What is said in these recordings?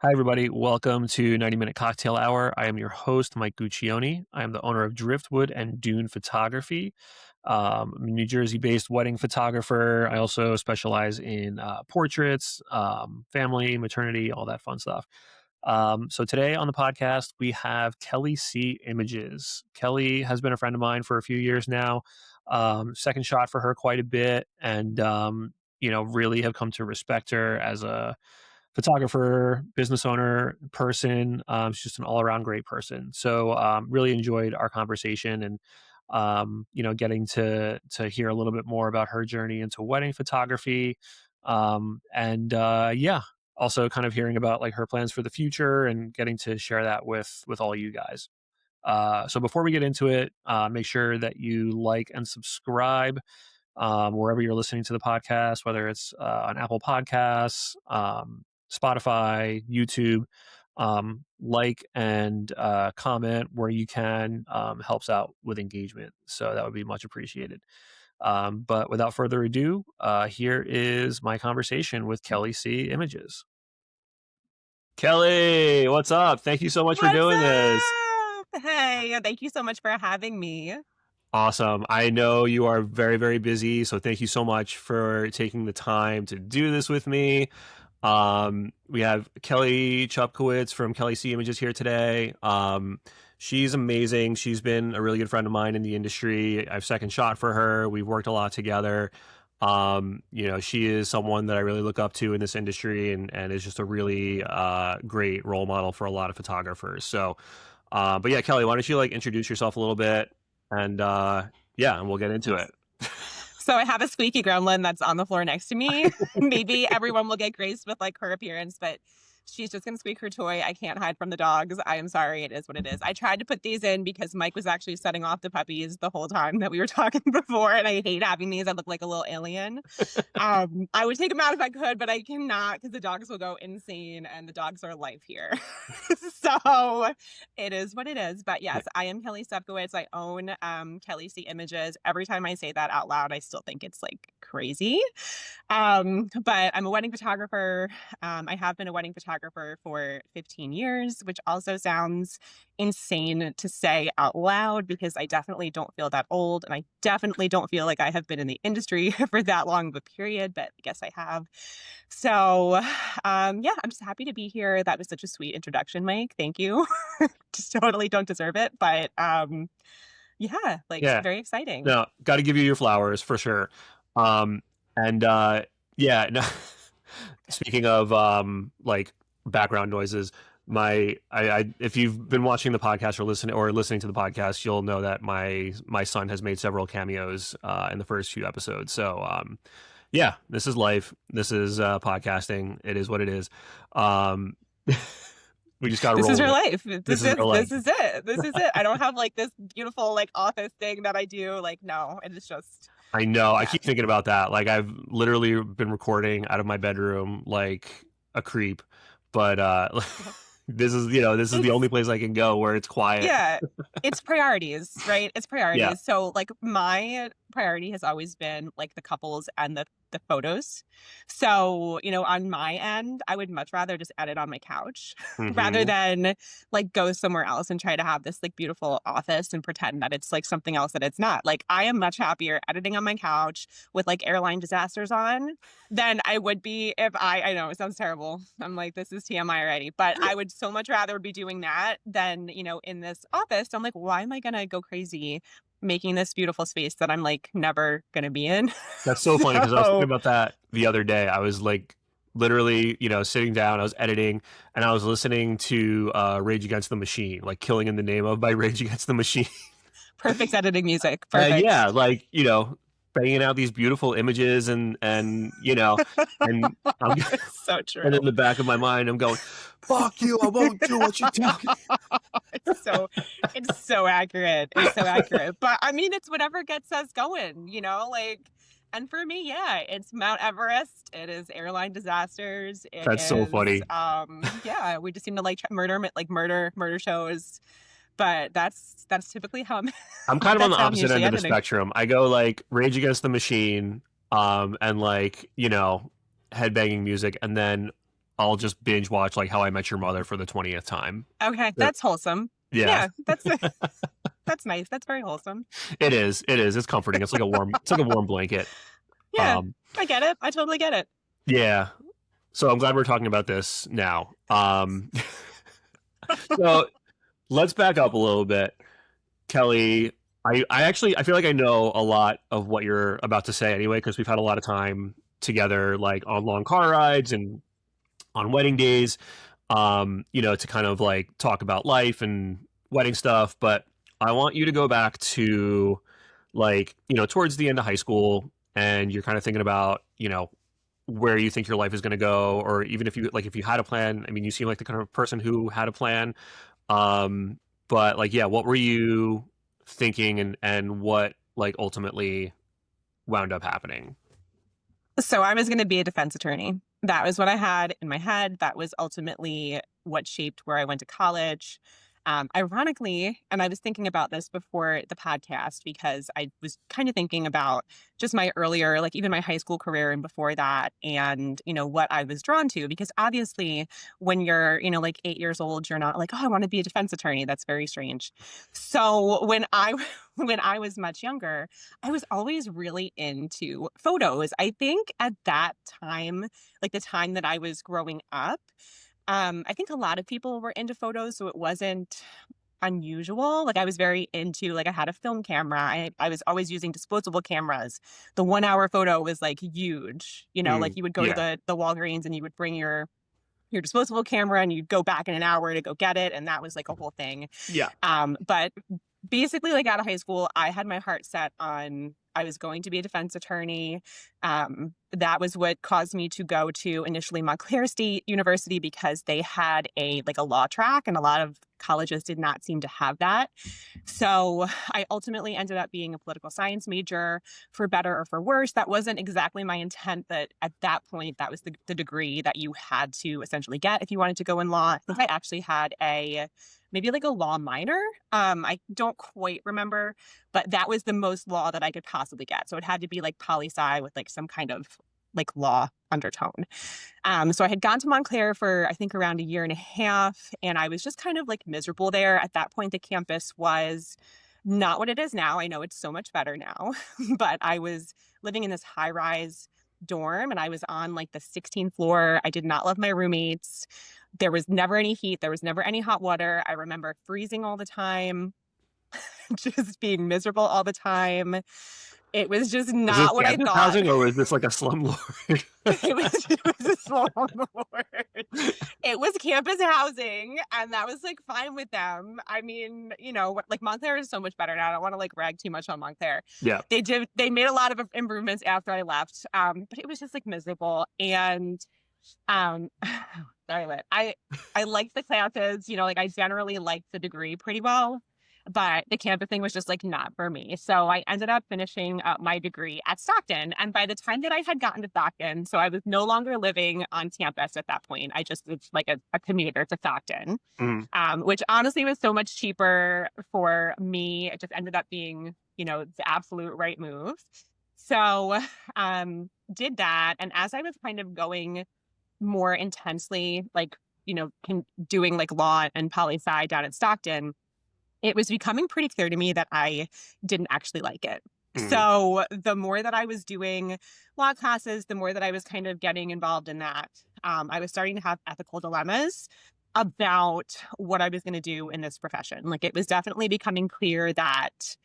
Hi, everybody. Welcome to 90-Minute Cocktail Hour. I am your host, Mike Guccione. I am the owner of Driftwood and Dune Photography. I'm a New Jersey-based wedding photographer. I also specialize in portraits, family, maternity, all that fun stuff. So today on the podcast, we have Kelly C. Images. Kelly has been a friend of mine for a few years now. Second shot for her quite a bit, and really have come to respect her as a photographer, business owner, person. She's just an all around great person. So really enjoyed our conversation and getting to hear a little bit more about her journey into wedding photography. Also kind of hearing about like her plans for the future and getting to share that with all you guys. So before we get into it, make sure that you like and subscribe wherever you're listening to the podcast, whether it's on Apple Podcasts, Spotify, YouTube. Like and comment where you can, helps out with engagement. So that would be much appreciated. But without further ado, here is my conversation with Kelly C. Images. Kelly, what's up? Thank you so much for What's doing this. up? Hey, thank you so much for having me. Awesome. I know you are very, very busy, so thank you so much for taking the time to do this with me. We have Kelly Czupkiewicz from Kelly C Images here today. She's amazing. She's been a really good friend of mine in the industry. I've second shot for her. We've worked a lot together. She is someone that I really look up to in this industry and is just a really great role model for a lot of photographers. So, but yeah, Kelly, why don't you like introduce yourself a little bit and and we'll get into it. So I have a squeaky gremlin that's on the floor next to me. Maybe everyone will get graced with like her appearance, but she's just gonna squeak her toy. I can't hide from the dogs. I am sorry. It is what it is. I tried to put these in because Mike was actually setting off the puppies the whole time that we were talking before, and I hate having these. I look like a little alien. I would take them out if I could, but I cannot because the dogs will go insane, and the dogs are life here. So it is what it is. But yes, I am Kelly Czupkiewicz. I own Kelly C Images. Every time I say that out loud, I still think it's like crazy. But I'm a wedding photographer. I have been a wedding photographer for 15 years, which also sounds insane to say out loud because I definitely don't feel that old. And I definitely don't feel like I have been in the industry for that long of a period, but I guess I have. So, I'm just happy to be here. That was such a sweet introduction, Mike. Thank you. Just totally don't deserve it. But Yeah, very exciting. no, got to give you your flowers for sure. Um, and no, speaking of like background noises, if you've been watching the podcast or listening to the podcast, you'll know that my son has made several cameos in the first few episodes. So this is life. This is podcasting. It is what it is. We just got to roll. This is with her it. life. This is her life. This is it. This is it. I don't have like this beautiful like office thing that I do. Like, no, it is just I know. I yeah. keep thinking about that. Like I've literally been recording out of my bedroom like a creep, but this is the only place I can go where it's quiet. Yeah, it's priorities, right? It's priorities. Yeah. So like my priority has always been like the couples and the photos. So, on my end, I would much rather just edit on my couch rather Hmm. than like go somewhere else and try to have this like beautiful office and pretend that it's like something else that it's not. Like I am much happier editing on my couch with like airline disasters on than I would be if I know it sounds terrible. I'm like, this is TMI already, but I would so much rather be doing that than, in this office. I'm like, why am I going to go crazy making this beautiful space that I'm like never going to be in? That's so funny because I was thinking So about that the other day. I was like literally, sitting down, I was editing and I was listening to Rage Against the Machine, like Killing in the Name of by Rage Against the Machine. perfect editing music. And Perfect. like, banging out these beautiful images and and I'm So and in true. the back of my mind I'm going, fuck you, I won't do what you tell me. it's so it's so accurate. It's so accurate. But I mean it's whatever gets us going, like and for me, yeah, it's Mount Everest. It is airline disasters. It That's so is funny. we just seem to like murder shows. But that's typically how I'm kind of on the that's how I'm opposite usually end of the editing. spectrum. I go like Rage Against the Machine, and like, headbanging music, and then I'll just binge watch like How I Met Your Mother for the 20th time. Okay, Uh, that's wholesome. Yeah, Yeah, that's nice. That's very wholesome. it is. It is. It's comforting. It's like a warm blanket. Yeah, Um, I get it. I totally get it. yeah. So I'm glad we're talking about this now. So let's back up a little bit. Kelly, I actually I feel like I know a lot of what you're about to say anyway, because we've had a lot of time together, like on long car rides and on wedding days, to kind of like talk about life and wedding stuff. But I want you to go back to like, towards the end of high school, and you're kind of thinking about, where you think your life is going to go, or even if you had a plan. I mean, you seem like the kind of person who had a plan. Um, but like, yeah, what were you thinking, and what like ultimately wound up happening? So I was going to be a defense attorney. That was what I had in my head. That was ultimately what shaped where I went to college. Ironically, and I was thinking about this before the podcast because I was kind of thinking about just my earlier, like even my high school career and before that, and what I was drawn to. Because obviously, when you're like 8 years old, you're not like, oh, I want to be a defense attorney. That's very strange. So when I when I was much younger, I was always really into photos. I think at that time, like the time that I was growing up, I think a lot of people were into photos, so it wasn't unusual. Like I was very into like I had a film camera. I was always using disposable cameras. The 1 hour photo was like huge. Like you would go to Yeah, the Walgreens and you would bring your disposable camera and you'd go back in an hour to go get it. And that was like a whole thing. yeah. But basically, like out of high school, I had my heart set on I was going to be a defense attorney. That was what caused me to go to initially Montclair State University because they had a law track, and a lot of colleges did not seem to have that. So I ultimately ended up being a political science major, for better or for worse. That wasn't exactly my intent, but at that point, that was the degree that you had to essentially get if you wanted to go in law. I think I actually had maybe like a law minor. I don't quite remember, but that was the most law that I could possibly get. So it had to be like poli-sci with like some kind of like law undertone. So I had gone to Montclair for I think around a year and a half, and I was just kind of like miserable there. At that point, the campus was not what it is now. I know it's so much better now, but I was living in this high-rise dorm and I was on like the 16th floor. I did not love my roommates. There was never any heat. There was never any hot water. I remember freezing all the time, just being miserable all the time. It was just Was this not what I campus thought. housing, or was this like a slumlord? It was a small word. It was campus housing, and that was like fine with them. I mean, like Montclair is so much better now. I don't want to like rag too much on Montclair. Yeah. They made a lot of improvements after I left. But it was just like miserable. And sorry, Lit. I liked the classes, like I generally liked the degree pretty well. But the campus thing was just like not for me. So I ended up finishing up my degree at Stockton. And by the time that I had gotten to Stockton, so I was no longer living on campus at that point. I just was like a commuter to Stockton, Mm. which honestly was so much cheaper for me. It just ended up being, the absolute right move. So did that. And as I was kind of going more intensely, like, doing like law and poli-sci down at Stockton, it was becoming pretty clear to me that I didn't actually like it. Mm. So the more that I was doing law classes, the more that I was kind of getting involved in that, I was starting to have ethical dilemmas about what I was going to do in this profession. Like it was definitely becoming clear that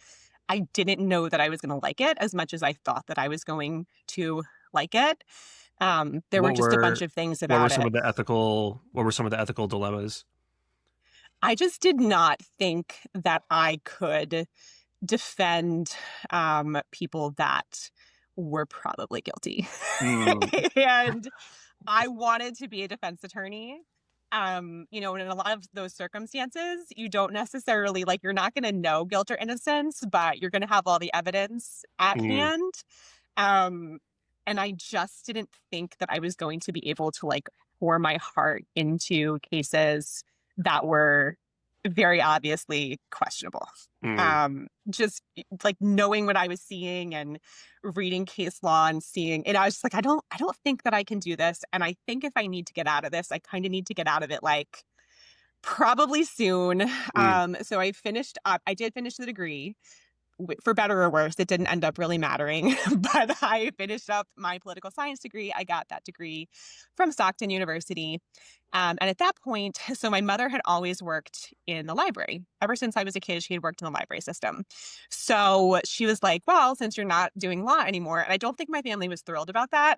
I didn't know that I was going to like it as much as I thought that I was going to like it. There were What just a bunch were of things what were about some it. of the ethical what were some of the ethical dilemmas? I just did not think that I could defend people that were probably guilty. Mm. And I wanted to be a defense attorney. And in a lot of those circumstances, you don't necessarily like you're not going to know guilt or innocence, but you're going to have all the evidence at Mm. hand. Um, and I just didn't think that I was going to be able to like pour my heart into cases that were very obviously questionable. Mm, Just like knowing what I was seeing and reading case law and seeing, and I was just like, I don't think that I can do this. And I think if I need to get out of this, I kind of need to get out of it like probably soon. mm, So I finished up, I did finish the degree for better or worse. It didn't end up really mattering, but I finished up my political science degree. I got that degree from Stockton University. And at that point, so my mother had always worked in the library. Ever since I was a kid, she had worked in the library system. So she was like, well, since you're not doing law anymore, and I don't think my family was thrilled about that.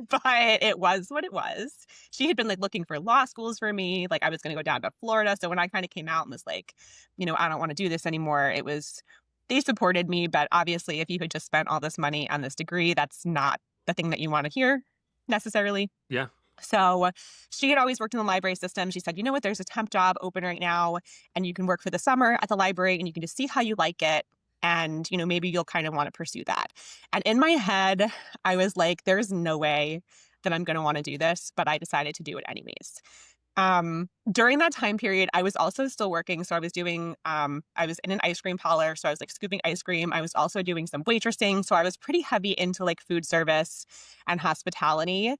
But it was what it was. She had been like looking for law schools for me. Like I was going to go down to Florida. So when I kind of came out and was like, I don't want to do this anymore, it was, they supported me. But obviously, if you had just spent all this money on this degree, that's not the thing that you want to hear necessarily. yeah. So she had always worked in the library system. She said, you know what, there's a temp job open right now, and you can work for the summer at the library and you can just see how you like it. And, maybe you'll kind of want to pursue that. And in my head, I was like, there's no way that I'm going to want to do this, but I decided to do it anyways. During that time period, I was also still working. So I was doing, I was in an ice cream parlor. So I was like scooping ice cream. I was also doing some waitressing. So I was pretty heavy into like food service and hospitality.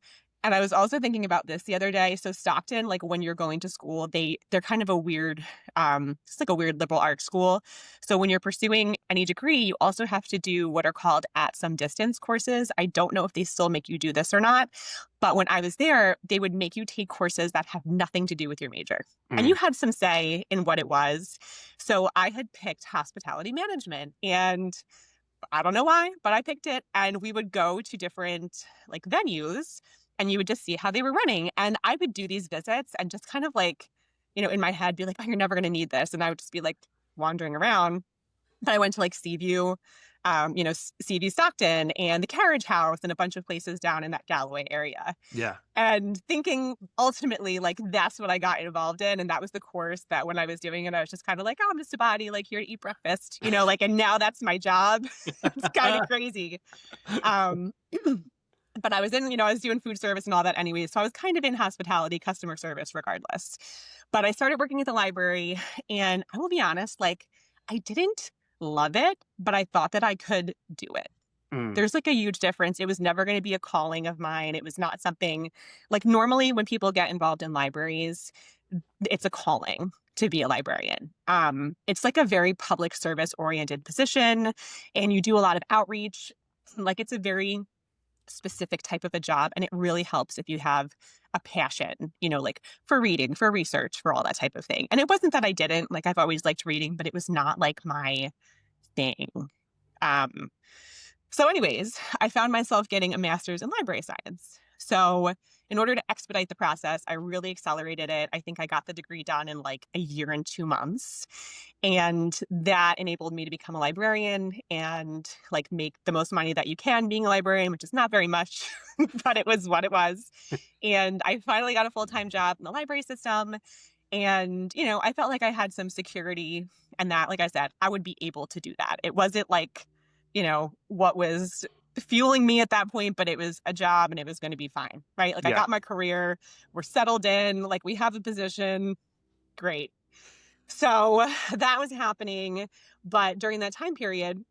And I was also thinking about this the other day. So Stockton, like when you're going to school, they're kind of a weird, it's like a weird liberal arts school. So when you're pursuing any degree, you also have to do what are called at some distance courses. I don't know if they still make you do this or not, but when I was there, they would make you take courses that have nothing to do with your major. And you Mm, had some say in what it was. So I had picked hospitality management, and I don't know why, but I picked it, and we would go to different like venues and you would just see how they were running. And I would do these visits and just kind of like, in my head be like, oh, you're never going to need this. And I would just be like wandering around. But I went to like Seaview, Seaview Stockton and the Carriage House and a bunch of places down in that Galloway area. yeah. And thinking ultimately, like, that's what I got involved in. And that was the course that when I was doing it, I was just kind of like, oh, I'm just a body, like, here to eat breakfast, and now that's my job. It's kind of crazy. Um, but I was I was doing food service and all that anyway. So I was kind of in hospitality, customer service regardless. But I started working at the library, and I will be honest, like, I didn't love it, but I thought that I could do it. Mm, There's like a huge difference. It was never going to be a calling of mine. It was not something like normally when people get involved in libraries, it's a calling to be a librarian. It's like a very public service oriented position, and you do a lot of outreach. Like it's a very specific type of a job, and it really helps if you have a passion, like for reading, for research, for all that type of thing. And it wasn't that I didn't, like I've always liked reading, but it was not like my thing. Um, so, anyways, I found myself getting a master's in library science. So, in order to expedite the process, I really accelerated it. I think I got the degree done in like a year and 2 months. And that enabled me to become a librarian and like make the most money that you can being a librarian, which is not very much, but it was what it was. And I finally got a full time job in the library system. And, I felt like I had some security and that, like I said, I would be able to do that. It wasn't like, what was fueling me at that point, but it was a job and it was going to be fine, right? Like I yeah. got my career, we're settled in, like we have a position, great. So that was happening. But during that time period,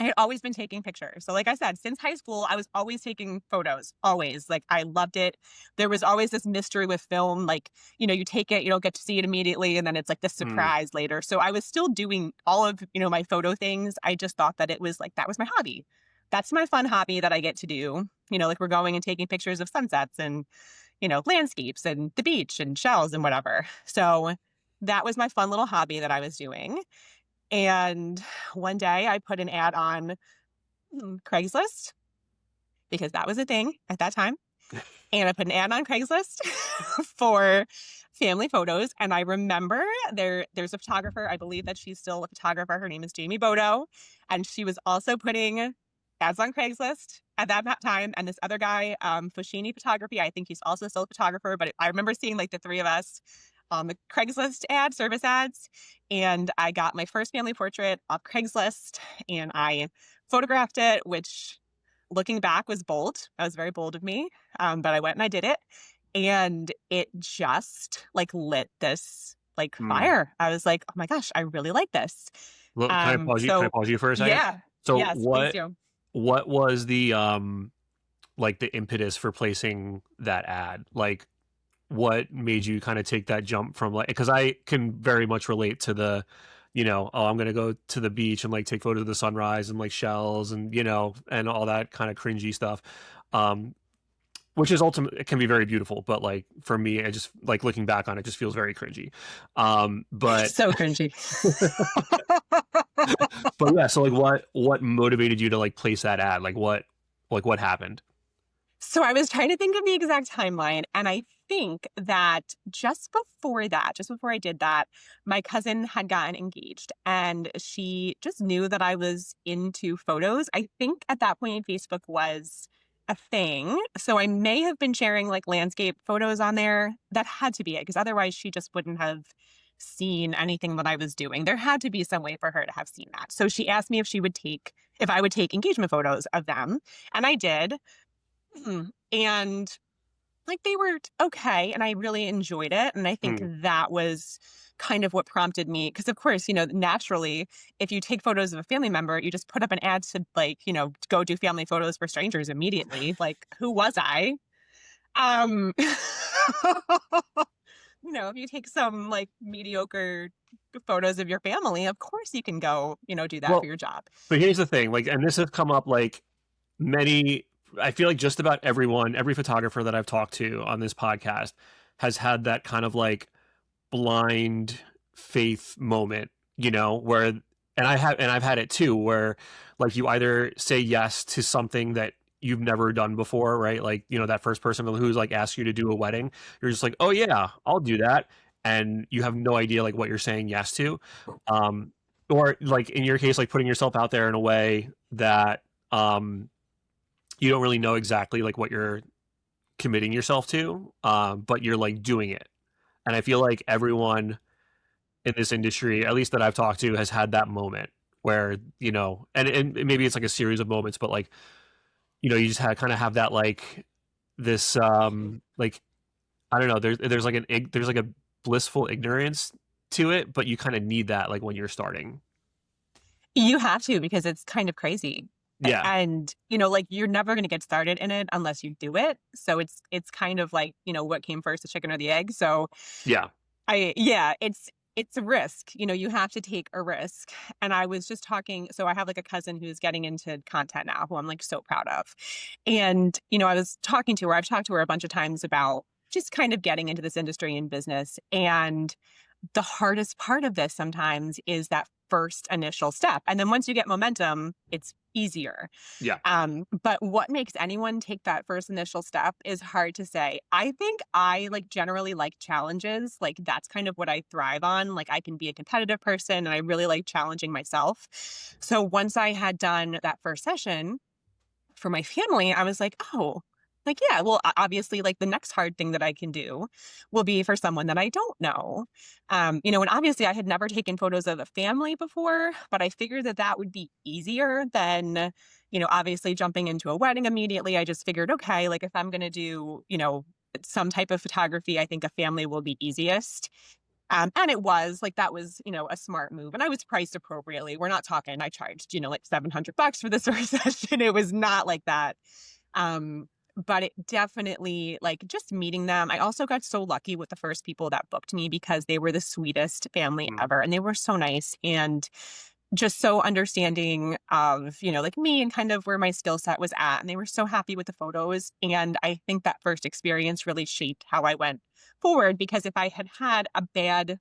I had always been taking pictures. So like I said, since high school, I was always taking photos, always. Like I loved it. There was always this mystery with film, like, you take it, you don't get to see it immediately, and then it's like this Mm, surprise later. So I was still doing all of, my photo things. I just thought that it was like that was my hobby. That's my fun hobby that I get to do. Like we're going and taking pictures of sunsets and, landscapes and the beach and shells and whatever. So that was my fun little hobby that I was doing. And one day I put an ad on Craigslist because that was a thing at that time. And I put an ad on Craigslist for family photos. And I remember there's a photographer. I believe that she's still a photographer. Her name is Jamie Bodo. And she was also putting ads on Craigslist at that time. And this other guy, Foschini Photography, I think he's also still a photographer. But I remember seeing like the three of us on the Craigslist ad, service ads. And I got my first family portrait off Craigslist and I photographed it, which looking back was bold. That was very bold of me. But I went and I did it. And it just like lit this like Mm. fire. I was like, oh my gosh, I really like this. Well, can I So pause you for a second? yeah, So yes, please do. what was the like the impetus for placing that ad? Like what made you kind of take that jump from like, because I can very much relate to the, oh, I'm gonna go to the beach and like take photos of the sunrise and like shells and and all that kind of cringy stuff. Um, which is ultimately, it can be very beautiful, but like for me, I just like looking back on it just feels very cringy. But So cringy. but yeah, so like what motivated you to like place that ad? Like what happened? So I was trying to think of the exact timeline, and I think that just before I did that, my cousin had gotten engaged, and she just knew that I was into photos. I think at that point, Facebook was a thing. So I may have been sharing like landscape photos on there. That had to be it, because otherwise she just wouldn't have seen anything that I was doing. There had to be some way for her to have seen that. So she asked me if I would take engagement photos of them, and I did. And like they were okay, and I really enjoyed it, and I think Mm. that was kind of what prompted me, because of course, naturally, if you take photos of a family member, you just put up an ad to like, go do family photos for strangers immediately. Like, who was I? Um if you take some like mediocre photos of your family, of course you can go, do that for Well, your job. but here's the thing, like, and this has come up like many, I feel like just about every photographer that I've talked to on this podcast has had that kind of like blind faith moment, where, and I've had it too, where like you either say yes to something that you've never done before, right? Like, that first person who's like asked you to do a wedding, you're just like, oh yeah, I'll do that. And you have no idea like what you're saying yes to. Um, or like in your case, like putting yourself out there in a way that, you don't really know exactly like what you're committing yourself to, but you're like doing it. And I feel like everyone in this industry, at least that I've talked to, has had that moment where, and maybe it's like a series of moments, but like, you just kind of have that like this, like, I don't know, there's like a blissful ignorance to it, but you kind of need that like when you're starting. You have to, because it's kind of crazy. Yeah. And, like you're never going to get started in it unless you do it. So it's kind of like, what came first, the chicken or the egg. So Yeah. yeah, it's a risk. You have to take a risk. And I was just talking, so I have like a cousin who's getting into content now, who I'm like so proud of. And, I was talking to her, I've talked to her a bunch of times about just kind of getting into this industry and business. And the hardest part of this sometimes is that first initial step. And then once you get momentum, it's easier. Yeah. But what makes anyone take that first initial step is hard to say. I think I like generally like challenges. Like that's kind of what I thrive on. Like I can be a competitive person, and I really like challenging myself. So once I had done that first session for my family, I was like, oh, like, yeah, well, obviously, like the next hard thing that I can do will be for someone that I don't know. And obviously I had never taken photos of a family before, but I figured that that would be easier than, obviously jumping into a wedding immediately. I just figured, okay, like if I'm going to do, some type of photography, I think a family will be easiest. And it was like, that was, a smart move. And I was priced appropriately. We're not talking, I charged, like $700 for this first session. It was not like that. But it definitely, like, just meeting them. I also got so lucky with the first people that booked me, because they were the sweetest family Mm. ever. And they were so nice and just so understanding of, like me and kind of where my skill set was at. And they were so happy with the photos. And I think that first experience really shaped how I went forward, because if I had had a bad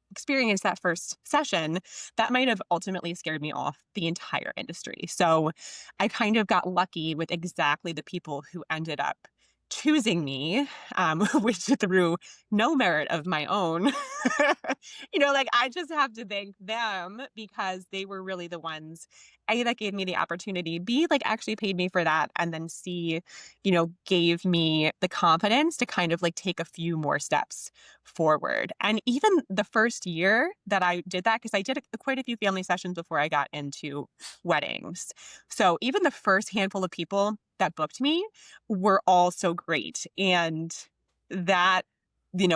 experience that first session, that might have ultimately scared me off the entire industry. So I kind of got lucky with exactly the people who ended up choosing me, which through no merit of my own. Like I just have to thank them, because they were really the ones, A, that gave me the opportunity, B, like actually paid me for that, and then C, gave me the confidence to kind of like take a few more steps forward. And even the first year that I did that, because I did quite a few family sessions before I got into weddings. So even the first handful of people that booked me were all so great. And that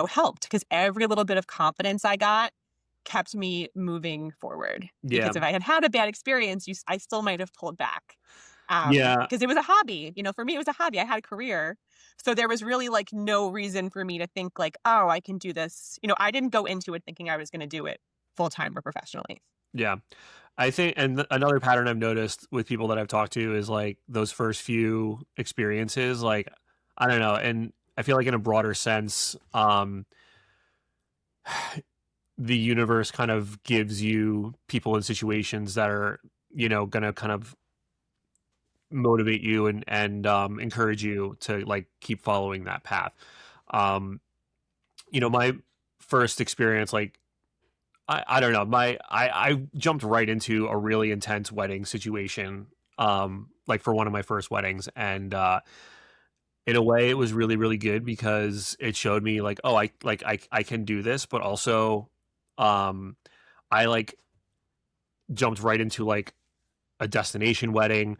helped, because every little bit of confidence I got kept me moving forward. Yeah. Because if I had had a bad experience, I still might have pulled back. Yeah. Because it was a hobby. For me, it was a hobby. I had a career. So there was really like no reason for me to think like, oh, I can do this. I didn't go into it thinking I was going to do it full time or professionally. Yeah. I think, and another pattern I've noticed with people that I've talked to is like those first few experiences, like, I don't know. And I feel like in a broader sense, the universe kind of gives you people in situations that are, going to kind of motivate you and encourage you to like keep following that path. Um, my first experience, like, I don't know, I jumped right into a really intense wedding situation, like for one of my first weddings, and in a way, it was really really good because it showed me like, oh, I can do this, but also, um, I like jumped right into like a destination wedding.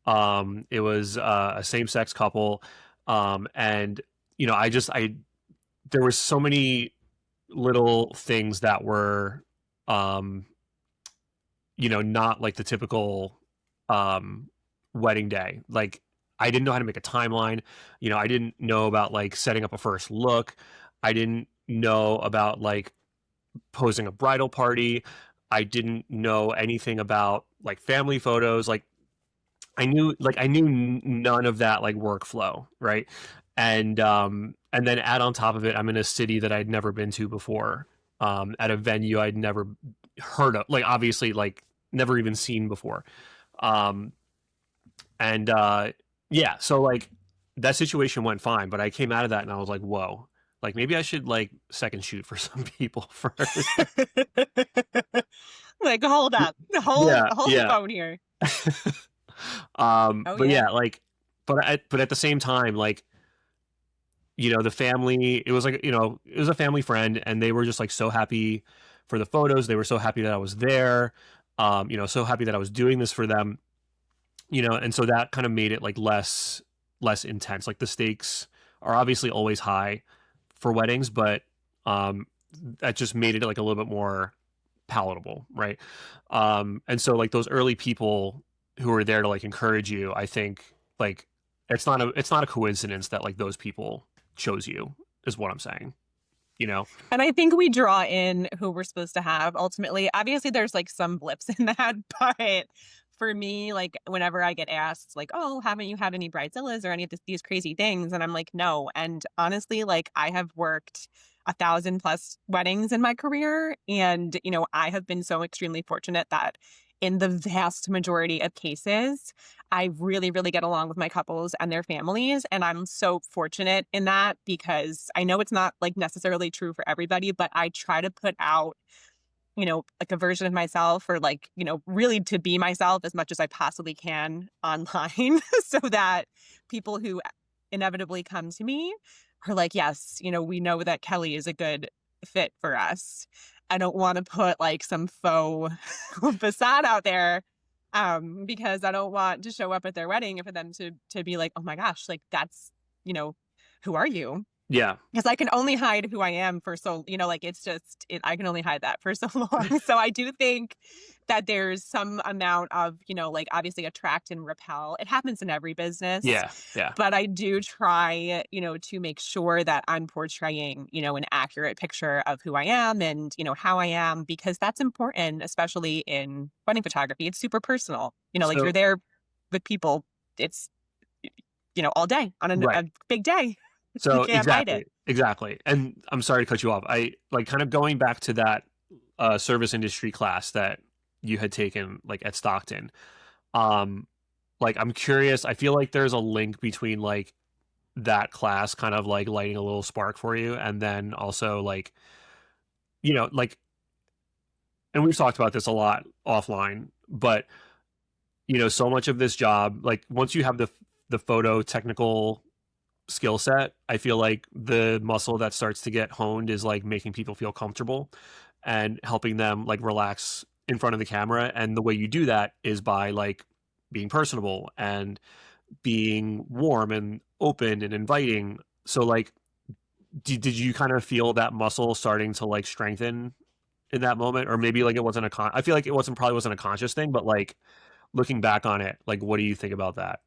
It was a same sex couple, and I there were so many little things that were, um, not like the typical wedding day. Like, I didn't know how to make a timeline. I didn't know about like setting up a first look. I didn't know about like posing a bridal party. I didn't know anything about like family photos. Like, I knew none of that like workflow, right? And then add on top of it, I'm in a city that I'd never been to before, at a venue I'd never heard of, like obviously like never even seen before. Um, and Yeah, so like that situation went fine, but I came out of that and I was like, whoa, like maybe I should like second shoot for some people first. Like, hold up, Yeah, hold the yeah. phone here. Oh But yeah. yeah, like, but at the same time, like, the family, it was like, it was a family friend, and they were just like so happy for the photos. They were so happy that I was there. So happy that I was doing this for them. And so that kind of made it like less intense. Like the stakes are obviously always high for weddings, but um, that just made it like a little bit more palatable, right? And so like those early people who were there to like encourage you, I think like it's not a coincidence that like those people chose you, is what I'm saying. You know? And I think we draw in who we're supposed to have ultimately. Obviously, there's like some blips in that, but for me, like whenever I get asked, like, "Oh, haven't you had any bridezillas or any of these crazy things?" And I'm like, "No." And honestly, like I have worked 1,000+ weddings in my career, and I have been so extremely fortunate that in the vast majority of cases, I really, really get along with my couples and their families. And I'm so fortunate in that, because I know it's not like necessarily true for everybody, but I try to put out, like a version of myself, or like, really to be myself as much as I possibly can online so that people who inevitably come to me are like, yes, we know that Kelly is a good fit for us. I don't want to put like some faux facade out there, because I don't want to show up at their wedding and for them to be like, "Oh my gosh, like that's, you know, who are you?" Yeah. Because I can only hide who I am for like I can only hide that for so long. So I do think that there's some amount of, like obviously attract and repel. It happens in every business, Yeah. Yeah. but I do try, to make sure that I'm portraying, an accurate picture of who I am and, how I am, because that's important, especially in wedding photography. It's super personal. Like you're So there with people. It's, all day on right. a big day. You So can't hide it. exactly. And I'm sorry to cut you off. I like kind of going back to that service industry class that you had taken like at Stockton. Um, like I'm curious. I feel like there's a link between like that class kind of like lighting a little spark for you, and then also like, like, and we've talked about this a lot offline, but so much of this job, like once you have the photo technical skill set, I feel like the muscle that starts to get honed is like making people feel comfortable and helping them like relax in front of the camera. And the way you do that is by like being personable and being warm and open and inviting. So like did you kind of feel that muscle starting to like strengthen in that moment, or maybe like it wasn't I feel like it wasn't probably wasn't a conscious thing, but like looking back on it, like what do you think about that?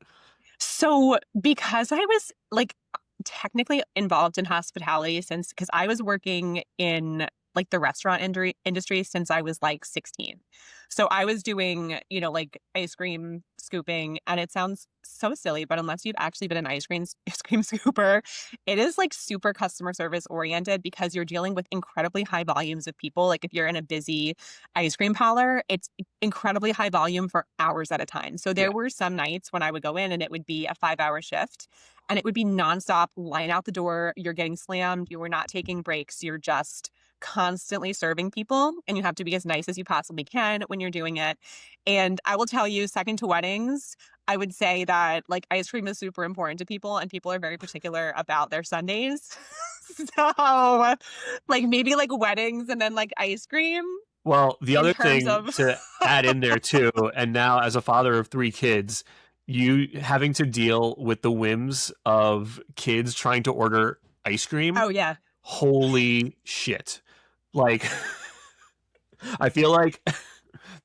So because I was like technically involved in hospitality since because I was working in like the restaurant industry since I was like 16. So I was doing, like ice cream scooping, and it sounds so silly, but unless you've actually been an ice cream scooper, it is like super customer service oriented because you're dealing with incredibly high volumes of people. Like if you're in a busy ice cream parlor, it's incredibly high volume for hours at a time. So there Yeah. were some nights when I would go in and it would be a 5-hour shift and it would be nonstop, line out the door. You're getting slammed. You were not taking breaks. You're just constantly serving people, and you have to be as nice as you possibly can when you're doing it. And I will tell you, second to weddings, I would say that like ice cream is super important to people, and people are very particular about their Sundays. So, like maybe like weddings and then like ice cream Well, the in other terms thing of to add in there too, and now as a father of three kids, you having to deal with the whims of kids trying to order ice cream. oh yeah. Holy shit. Like, I feel like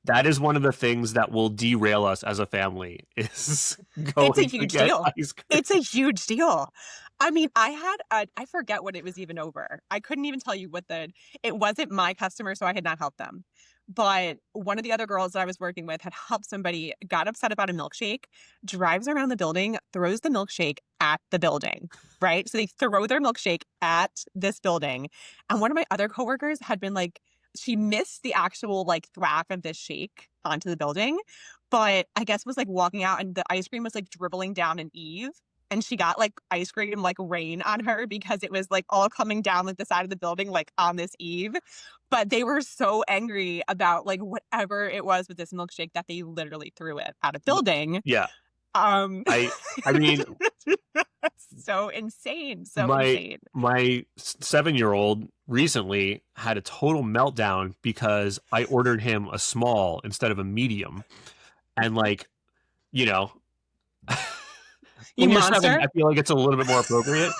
that is one of the things that will derail us as a family is It's a going to huge get deal. ice cream. It's a huge deal. I mean, I forget what it was even over. I couldn't even tell you it wasn't my customer, so I had not helped them. But one of the other girls that I was working with had helped somebody, got upset about a milkshake, drives around the building, throws the milkshake at the building, right? So they throw their milkshake at this building. And one of my other coworkers had been like, she missed the actual like thwack of this shake onto the building, but I guess was like walking out and the ice cream was like dribbling down an eave. And she got like ice cream like rain on her because it was like all coming down like the side of the building, like on this eve. But they were so angry about like whatever it was with this milkshake that they literally threw it at a building. Yeah. Um, I mean, so insane, so my insane. my 7-year-old recently had a total meltdown because I ordered him a small instead of a medium. And like, you know, You when you're 7, monster. I feel like it's a little bit more appropriate.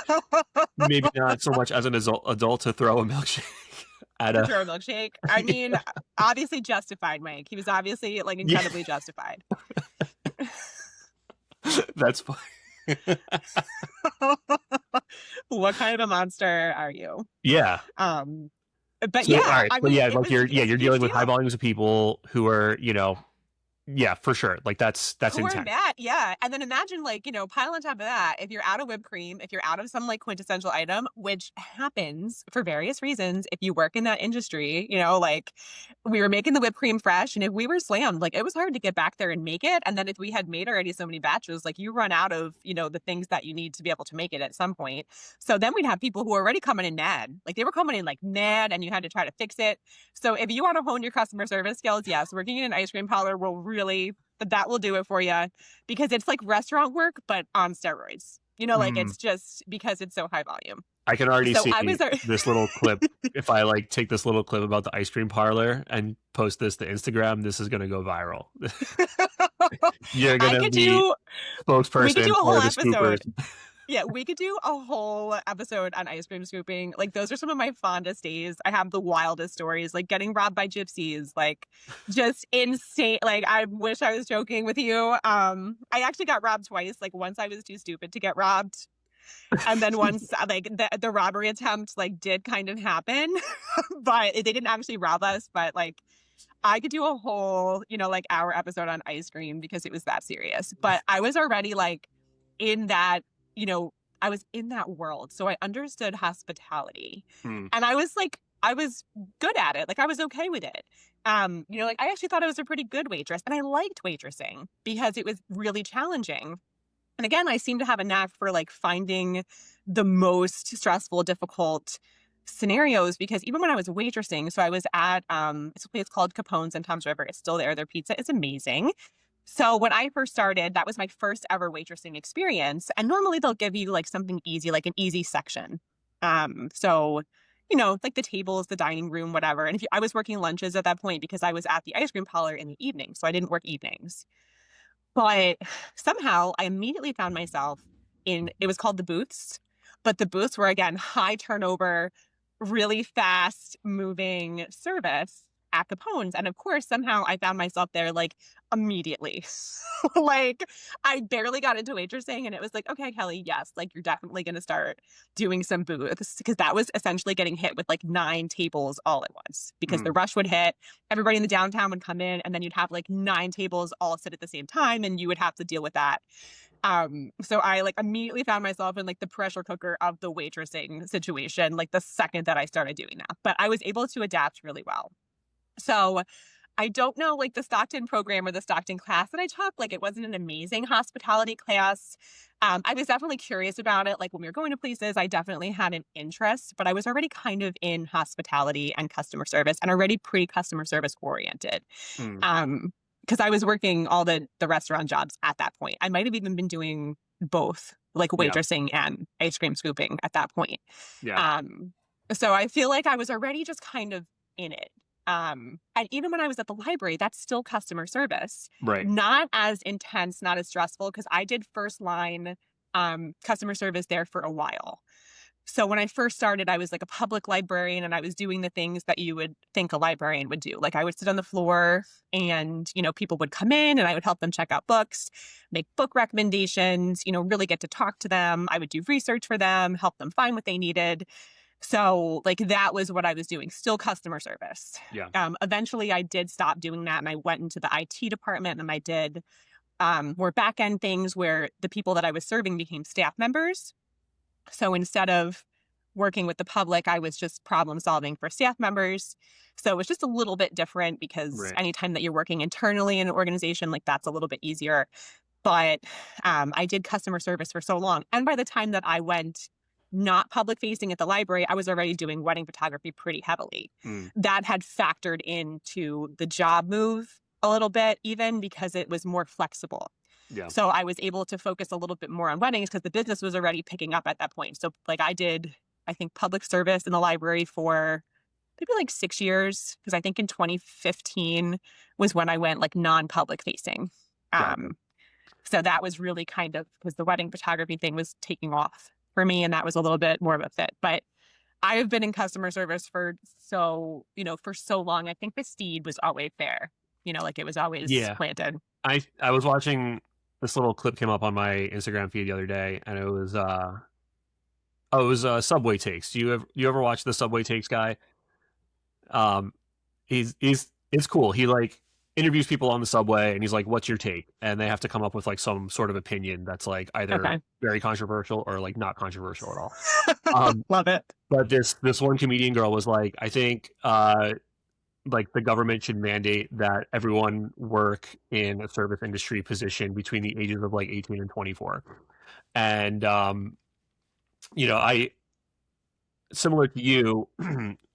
Maybe not so much as an adult to throw a milkshake at To a throw a milkshake. I mean, obviously justified, Mike. He was obviously like yeah, incredibly justified. that's fine. What kind of a monster are you? Yeah. Um, but So all yeah, right, I but mean, yeah, like it's you're a huge dealing with high deal. volumes of people who are, yeah, for sure. Like that's Who are intense. mad, yeah. And then imagine like, pile on top of that, if you're out of whipped cream, if you're out of some like quintessential item, which happens for various reasons, if you work in that industry, like we were making the whipped cream fresh, and if we were slammed, like it was hard to get back there and make it. And then if we had made already so many batches, like you run out of, the things that you need to be able to make it at some point. So then we'd have people who are already coming in mad. Like they were coming in like mad and you had to try to fix it. So if you want to hone your customer service skills, yes, working in an ice cream parlor will really that will do it for you because it's like restaurant work, but on steroids. Like Mm. it's just because it's so high volume. I can already So see I was, this little clip. If I like take this little clip about the ice cream parlor and post this to Instagram, this is going to go viral. You're going I to could be do, we could spokesperson do a for whole the scoopers. episode. Yeah, we could do a whole episode on ice cream scooping. Like those are some of my fondest days. I have the wildest stories, like getting robbed by gypsies, like just insane. Like I wish I was joking with you. I actually got robbed twice. Like once I was too stupid to get robbed. And then once like the robbery attempt like did kind of happen, but they didn't actually rob us. But like I could do a whole, like hour episode on ice cream because it was that serious. But I was already like in that, you know, I was in that world. So I understood hospitality. Hmm. And I was good at it. Like I was okay with it. Like I actually thought I was a pretty good waitress and I liked waitressing because it was really challenging. And again, I seem to have a knack for like finding the most stressful, difficult scenarios because even when I was waitressing, so I was at it's a place called Capone's in Tom's River. It's still there. Their pizza is amazing. So when I first started, that was my first ever waitressing experience. And normally they'll give you like something easy, like an easy section. So like the tables, the dining room, whatever. And I was working lunches at that point because I was at the ice cream parlor in the evening, so I didn't work evenings. But somehow I immediately found myself it was called the booths. But the booths were, again, high turnover, really fast moving service at Capone's. And of course, somehow I found myself there like immediately. Like I barely got into waitressing and it was like, okay, Kelly, yes, like you're definitely going to start doing some booths because that was essentially getting hit with like 9 tables all at once because the Mm. rush would hit, everybody in the downtown would come in and then you'd have like 9 tables all sit at the same time and you would have to deal with that. So I like immediately found myself in like the pressure cooker of the waitressing situation, like the second that I started doing that. But I was able to adapt really well. So I don't know like the Stockton program or the Stockton class that I took, like it wasn't an amazing hospitality class. I was definitely curious about it. Like when we were going to places, I definitely had an interest, but I was already kind of in hospitality and customer service and already pretty customer service oriented. Mm. Um, because I was working all the restaurant jobs at that point. I might have even been doing both, like Yeah. waitressing and ice cream scooping at that point. Yeah. Um, so I feel like I was already just kind of in it. And even when I was at the library, that's still customer service. Right. Not as intense, not as stressful, because I did first line customer service there for a while. So when I first started, I was like a public librarian and I was doing the things that you would think a librarian would do. Like I would sit on the floor and, people would come in and I would help them check out books, make book recommendations, really get to talk to them. I would do research for them, help them find what they needed. So like that was what I was doing, still customer service. Yeah. Eventually I did stop doing that and I went into the IT department and I did more back end things where the people that I was serving became staff members. So instead of working with the public, I was just problem solving for staff members. So it was just a little bit different because Right. anytime that you're working internally in an organization, like that's a little bit easier. But I did customer service for so long. And by the time that I went not public facing at the library, I was already doing wedding photography pretty heavily. Mm. That had factored into the job move a little bit, even because it was more flexible. Yeah. So I was able to focus a little bit more on weddings because the business was already picking up at that point. So like I did, I think, public service in the library for maybe like 6 years because I think in 2015 was when I went like non-public facing. Gotcha. So that was really kind of because the wedding photography thing was taking off for me and that was a little bit more of a fit. But I have been in customer service for so long. I think the seed was always there, like it was always Yeah. planted. I was watching this little clip came up on my Instagram feed the other day, and it was Subway Takes. You ever watch the Subway Takes guy? Um, he's it's cool. He like interviews people on the subway, and he's like, "What's your take?" And they have to come up with like some sort of opinion that's like either Okay. very controversial or like not controversial at all. Love it. But this one comedian girl was like, "I think like the government should mandate that everyone work in a service industry position between the ages of like 18 and 24." And I similar to you,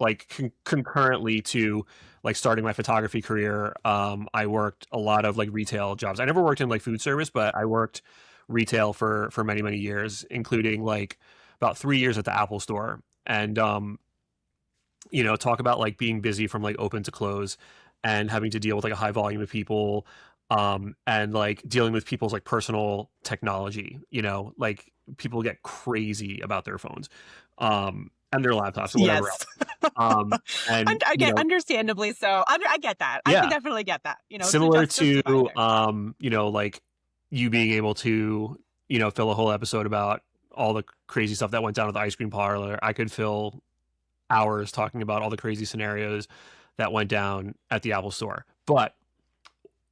like concurrently to like starting my photography career, I worked a lot of like retail jobs. I never worked in like food service, but I worked retail for many years, including like about 3 years at the Apple store. And talk about like being busy from like open to close and having to deal with like a high volume of people, and like dealing with people's like personal technology, like people get crazy about their phones, and their laptops or whatever Yes. else. And I get understandably so. I get that. I can yeah, definitely get that. similar justify to there. like you being able to fill a whole episode about all the crazy stuff that went down at the ice cream parlor. I could fill hours talking about all the crazy scenarios that went down at the Apple store. But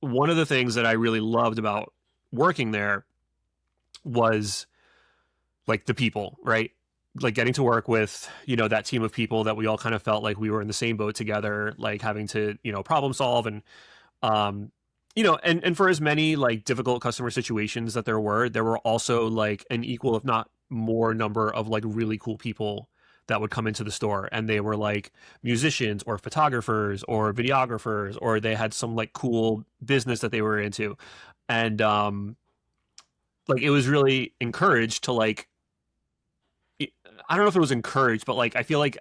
one of the things that I really loved about working there was like the people, right? Like getting to work with, that team of people that we all kind of felt like we were in the same boat together, like having to, problem solve and, and for as many like difficult customer situations that there were also like an equal, if not more number of like really cool people that would come into the store, and they were like musicians or photographers or videographers, or they had some like cool business that they were into. And like it was really encouraged to like, I don't know if it was encouraged, but like I feel like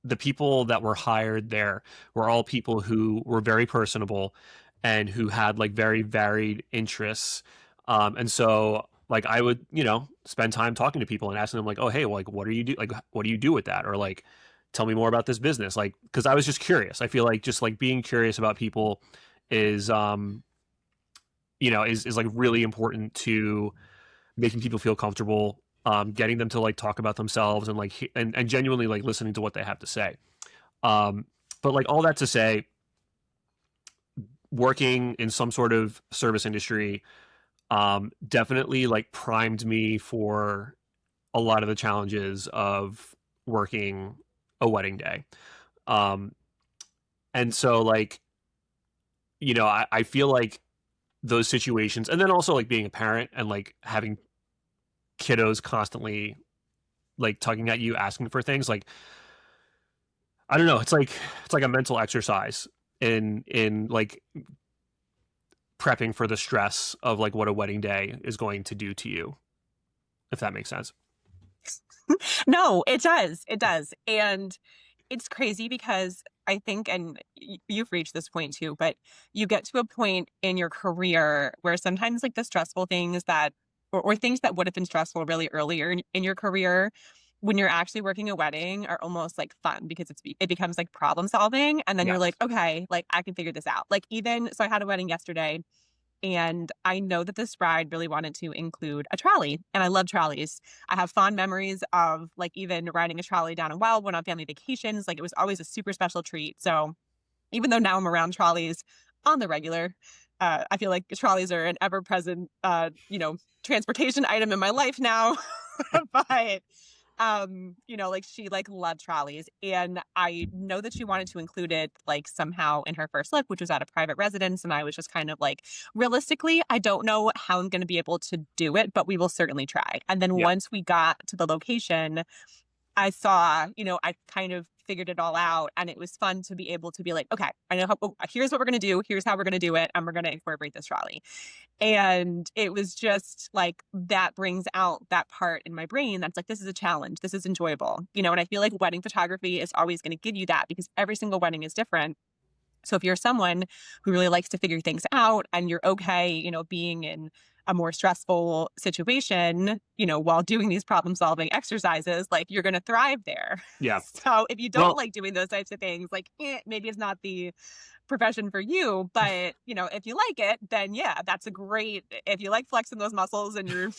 the people that were hired there were all people who were very personable and who had like very varied interests. And so like I would, spend time talking to people and asking them like, oh, hey, well, like, what do you do? Like, what do you do with that? Or like, tell me more about this business. Like, cause I was just curious. I feel like just like being curious about people is, is like really important to making people feel comfortable, getting them to like talk about themselves and like, and genuinely like listening to what they have to say. Um, but like all that to say, working in some sort of service industry, definitely like primed me for a lot of the challenges of working a wedding day. Um, and so like, I feel like those situations, and then also like being a parent and like having kiddos constantly like tugging at you, asking for things, like, I don't know, it's like a mental exercise in like prepping for the stress of like what a wedding day is going to do to you, if that makes sense. No, it does. It does. And it's crazy because I think, and you've reached this point too, but you get to a point in your career where sometimes like the stressful things that, or things that would have been stressful really earlier in your career, when you're actually working a wedding are almost like fun because it becomes like problem solving. And then you're like, Yes. okay, like I can figure this out. Like even, so I had a wedding yesterday and I know that this bride really wanted to include a trolley, and I love trolleys. I have fond memories of like even riding a trolley down a Wildwood on family vacations. Like it was always a super special treat. So even though now I'm around trolleys on the regular, I feel like trolleys are an ever-present, transportation item in my life now. But like she like loved trolleys, and I know that she wanted to include it like somehow in her first look, which was at a private residence. And I was just kind of like, realistically, I don't know how I'm going to be able to do it, but we will certainly try. And then Yeah. once we got to the location, I saw, I kind of figured it all out, and it was fun to be able to be like, okay, I know how, here's what we're going to do. Here's how we're going to do it. And we're going to incorporate this trolley. And it was just like, that brings out that part in my brain that's like, this is a challenge. This is enjoyable, and I feel like wedding photography is always going to give you that because every single wedding is different. So if you're someone who really likes to figure things out and you're okay, being in a more stressful situation, while doing these problem solving exercises, like you're going to thrive there. Yeah. So if you don't Well, like doing those types of things, like maybe it's not the profession for you, but if you like it, then yeah, that's a great, if you like flexing those muscles in your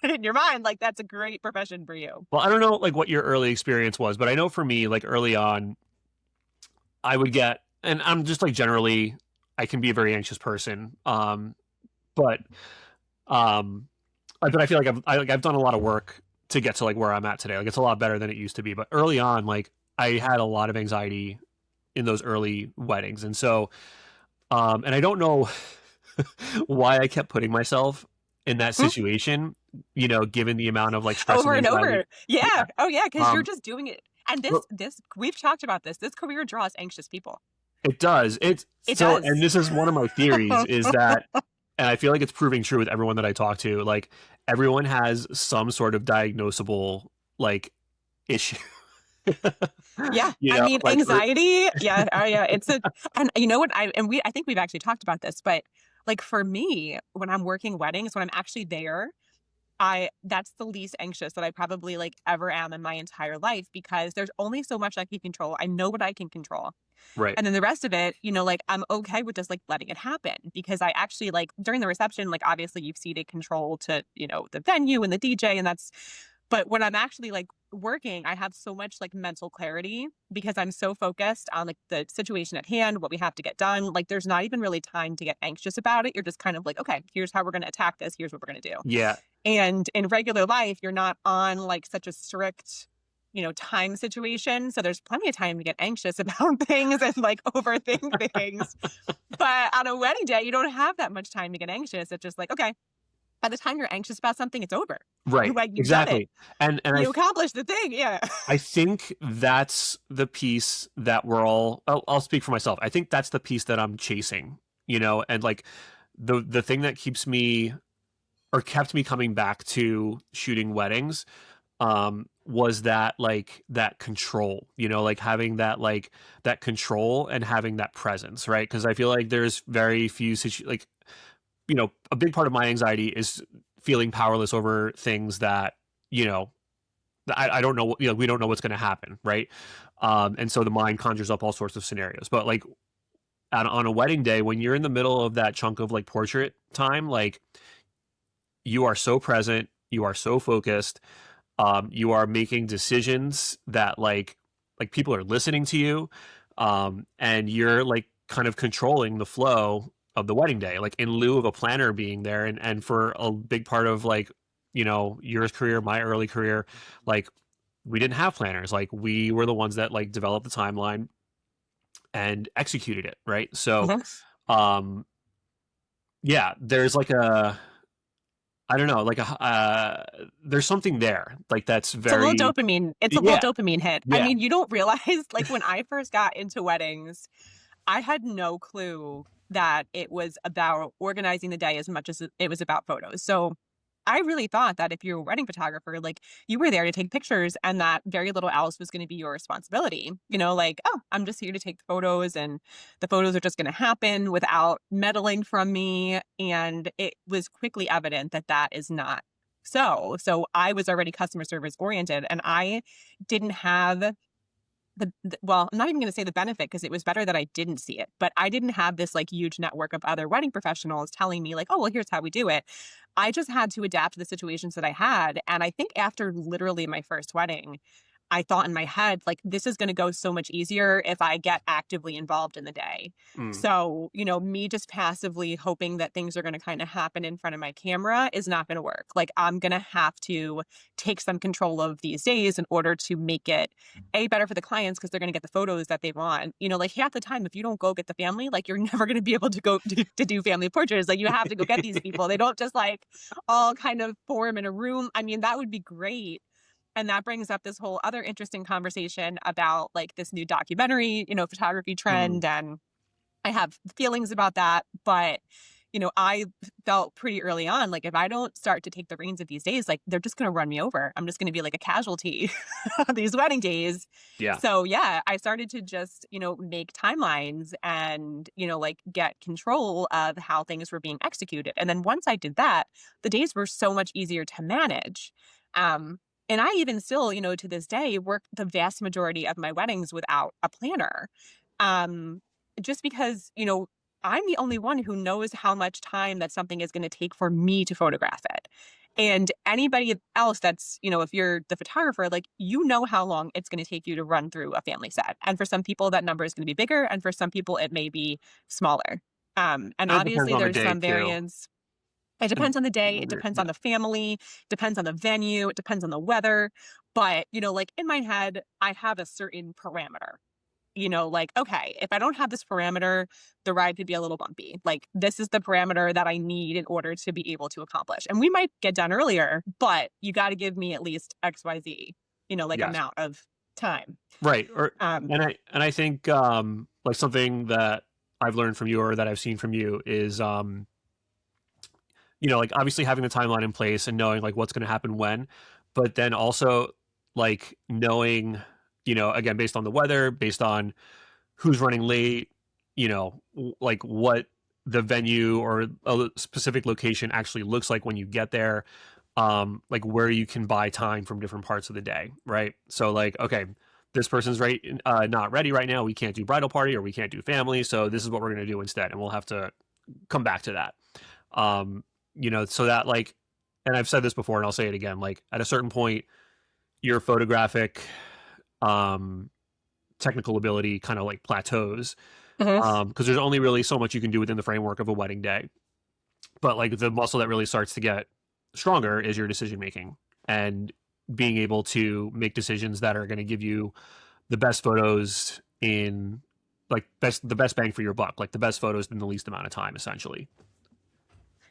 in your mind, like that's a great profession for you. well, I don't know like what your early experience was, but I know for me, like early on, I would get, and I'm just like generally, I can be a very anxious person. But um, but I feel like I've done a lot of work to get to like where I'm at today. Like it's a lot better than it used to be. But early on, like I had a lot of anxiety in those early weddings, and so and I don't know why I kept putting myself in that Hmm? situation. Given the amount of like stress Over and and anxiety. over. Yeah. Yeah. Oh yeah, because you're Um, just doing it. And but this we've talked about this. This career draws anxious people. it does. It's It so, and does. this is one of my theories is that, and I feel like it's proving true with everyone that I talk to. Like everyone has some sort of diagnosable like issue. Yeah. I mean, Like anxiety. Yeah. Oh yeah. It's a, and you know what? I think we've actually talked about this, but like for me, when I'm working weddings, when I'm actually there, that's the least anxious that I probably like ever am in my entire life because there's only so much I can control. I know what I can control. right. And then the rest of it, like I'm okay with just like letting it happen because I actually like during the reception, like obviously you've ceded control to, the venue and the DJ and but when I'm actually like working, I have so much like mental clarity because I'm so focused on like the situation at hand, what we have to get done. Like there's not even really time to get anxious about it. You're just kind of like, okay, here's how we're going to attack this. Here's what we're going to do. Yeah. And in regular life, you're not on like such a strict, time situation. So there's plenty of time to get anxious about things and like overthink things. But on a wedding day, you don't have that much time to get anxious. It's just like, okay, by the time you're anxious about something, it's over. Right. You've done it. Exactly. And You accomplished the thing. Yeah. I think that's the piece that I'll speak for myself. I think that's the piece that I'm chasing, and like the thing that keeps me or kept me coming back to shooting weddings was that like that control, like having that like that control and having that presence, right? Because I feel like there's very few like a big part of my anxiety is feeling powerless over things that, you know, I don't know, we don't know what's going to happen, right? And so the mind conjures up all sorts of scenarios. But like on a wedding day, when you're in the middle of that chunk of like portrait time, like you are so present, you are so focused, you are making decisions that like people are listening to you, and you're like kind of controlling the flow of the wedding day, like in lieu of a planner being there. And for a big part of like, your career, my early career, like we didn't have planners. Like we were the ones that like developed the timeline and executed it, right? So Mhm. um yeah, there's like a, I don't know, like there's something there like that's It's a little very, dopamine. It's a little yeah, dopamine hit. I yeah. mean, you don't realize, like, when I first got into weddings, I had no clue that it was about organizing the day as much as it was about photos. So I really thought that if you're a wedding photographer, like, you were there to take pictures and that very little else was going to be your responsibility. Like, oh, I'm just here to take the photos and the photos are just going to happen without meddling from me. And it was quickly evident that that is not so I was already customer service oriented and I didn't have well, I'm not even going to say the benefit because it was better that I didn't see it, but I didn't have this like huge network of other wedding professionals telling me like, oh, well, here's how we do it. I just had to adapt to the situations that I had. And I think after literally my first wedding, I thought in my head, like, this is going to go so much easier if I get actively involved in the day. Mm. So, me just passively hoping that things are going to kind of happen in front of my camera is not going to work. Like, I'm going to have to take some control of these days in order to make it better for the clients because they're going to get the photos that they want. Like half the time, if you don't go get the family, like you're never going to be able to go to do family portraits. Like you have to go get these people. They don't just like all kind of form in a room. I mean, that would be great. And that brings up this whole other interesting conversation about like this new documentary, photography Mm. trend. And I have feelings about that. But, I felt pretty early on, like if I don't start to take the reins of these days, like they're just going to run me over. I'm just going to be like a casualty of these wedding days. Yeah. So yeah, I started to just, make timelines and, like get control of how things were being executed. And then once I did that, the days were so much easier to manage. And I even still, to this day, work the vast majority of my weddings without a planner. Um, just because, I'm the only one who knows how much time that something is going to take for me to photograph it. And anybody else that's, if you're the photographer, like, how long it's going to take you to run through a family set. And for some people, that number is going to be bigger. And for some people, it may be smaller. And And it depends obviously, on the there's day some too. variance. It And depends on the day. It depends on yeah. the family, depends on the venue, it depends on the weather. But, like in my head, I have a certain parameter. Like, okay, if I don't have this parameter, the ride could be a little bumpy. Like, this is the parameter that I need in order to be able to accomplish. And we might get done earlier, but you got to give me at least XYZ, like Yes. amount of time. Right. Or Um, and I think like something that I've learned from you or that I've seen from you is like obviously having the timeline in place and knowing like what's going to happen when, but then also like knowing, again, based on the weather, based on who's running late, like what the venue or a specific location actually looks like when you get there, like where you can buy time from different parts of the day, right? So like, okay, this person's right, not ready right now. We can't do bridal party or we can't do family, so this is what we're going to do instead, and we'll have to come back to that. Um, so that like, and I've said this before, and I'll say it again. Like at a certain point, your photographic um, technical ability kind of like plateaus, mhm. because there's only really so much you can do within the framework of a wedding day. But like the muscle that really starts to get stronger is your decision making and being able to make decisions that are going to give you the best photos in like the best bang for your buck, like the best photos in the least amount of time, essentially.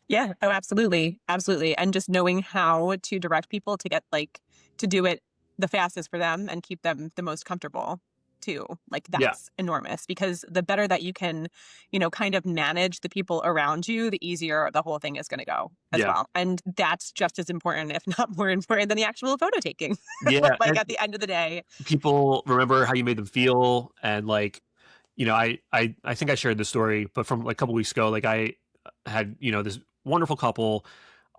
Yeah. Oh, absolutely. Absolutely. And just knowing how to direct people to get like to do it the fastest for them and keep them the most comfortable too. Like Yeah, that's enormous because the better that you can, kind of manage the people around you, the easier the whole thing is going to go as yeah, well. And that's just as important, if not more important than the actual photo taking. yeah. Like And at the end of the day. people remember how you made them feel, and like, I think I shared this story, but from like a couple weeks ago, like I had this wonderful couple.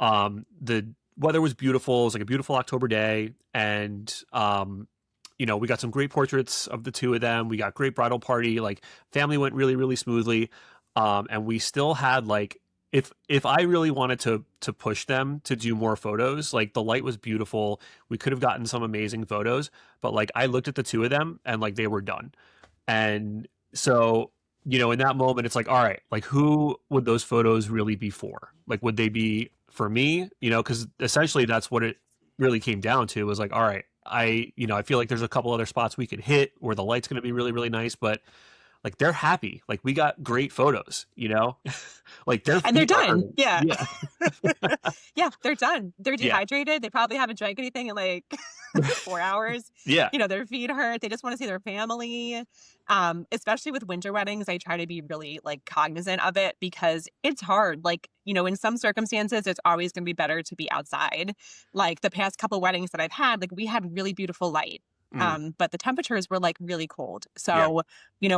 The weather was beautiful. It was like a beautiful October day, and we got some great portraits of the two of them. We got great bridal party. Like family went really, really smoothly. And we still had like if I really wanted to push them to do more photos, like the light was beautiful. We could have gotten some amazing photos, but like I looked at the two of them and like they were done. And so, in that moment, it's like, all right, like who would those photos really be for? Like, would they be for me? Because essentially that's what it really came down to was like, all right, I feel like there's a couple other spots we could hit where the light's going to be really, really nice, but like they're happy. Like we got great photos. Like their And they're feet are done. hurting. Yeah. Yeah. Yeah, they're done. They're Yeah. dehydrated. They probably haven't drank anything in like 4 hours. Yeah. Their feet hurt. They just want to see their family. Especially with winter weddings, I try to be really like cognizant of it because it's hard. Like, in some circumstances, it's always going to be better to be outside. Like the past couple weddings that I've had, like we had really beautiful light. Mm, But the temperatures were like really cold. yeah. So,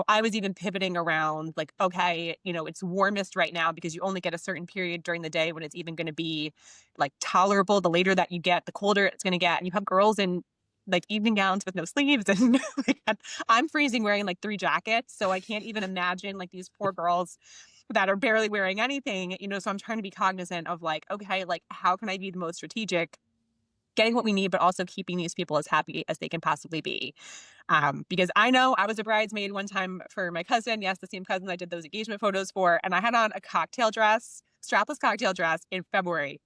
I was even pivoting around like, okay, it's warmest right now because you only get a certain period during the day when it's even going to be like tolerable. The later that you get, the colder it's going to get. And you have girls in like evening gowns with no sleeves. And like, I'm freezing wearing like 3 jackets. So I can't even imagine like these poor girls that are barely wearing anything, so I'm trying to be cognizant of like, okay, like how can I be the most strategic? Getting what we need, but also keeping these people as happy as they can possibly be. Because I know I was a bridesmaid one time for my cousin. Yes, the same cousin I did those engagement photos for. And I had on a strapless cocktail dress in February.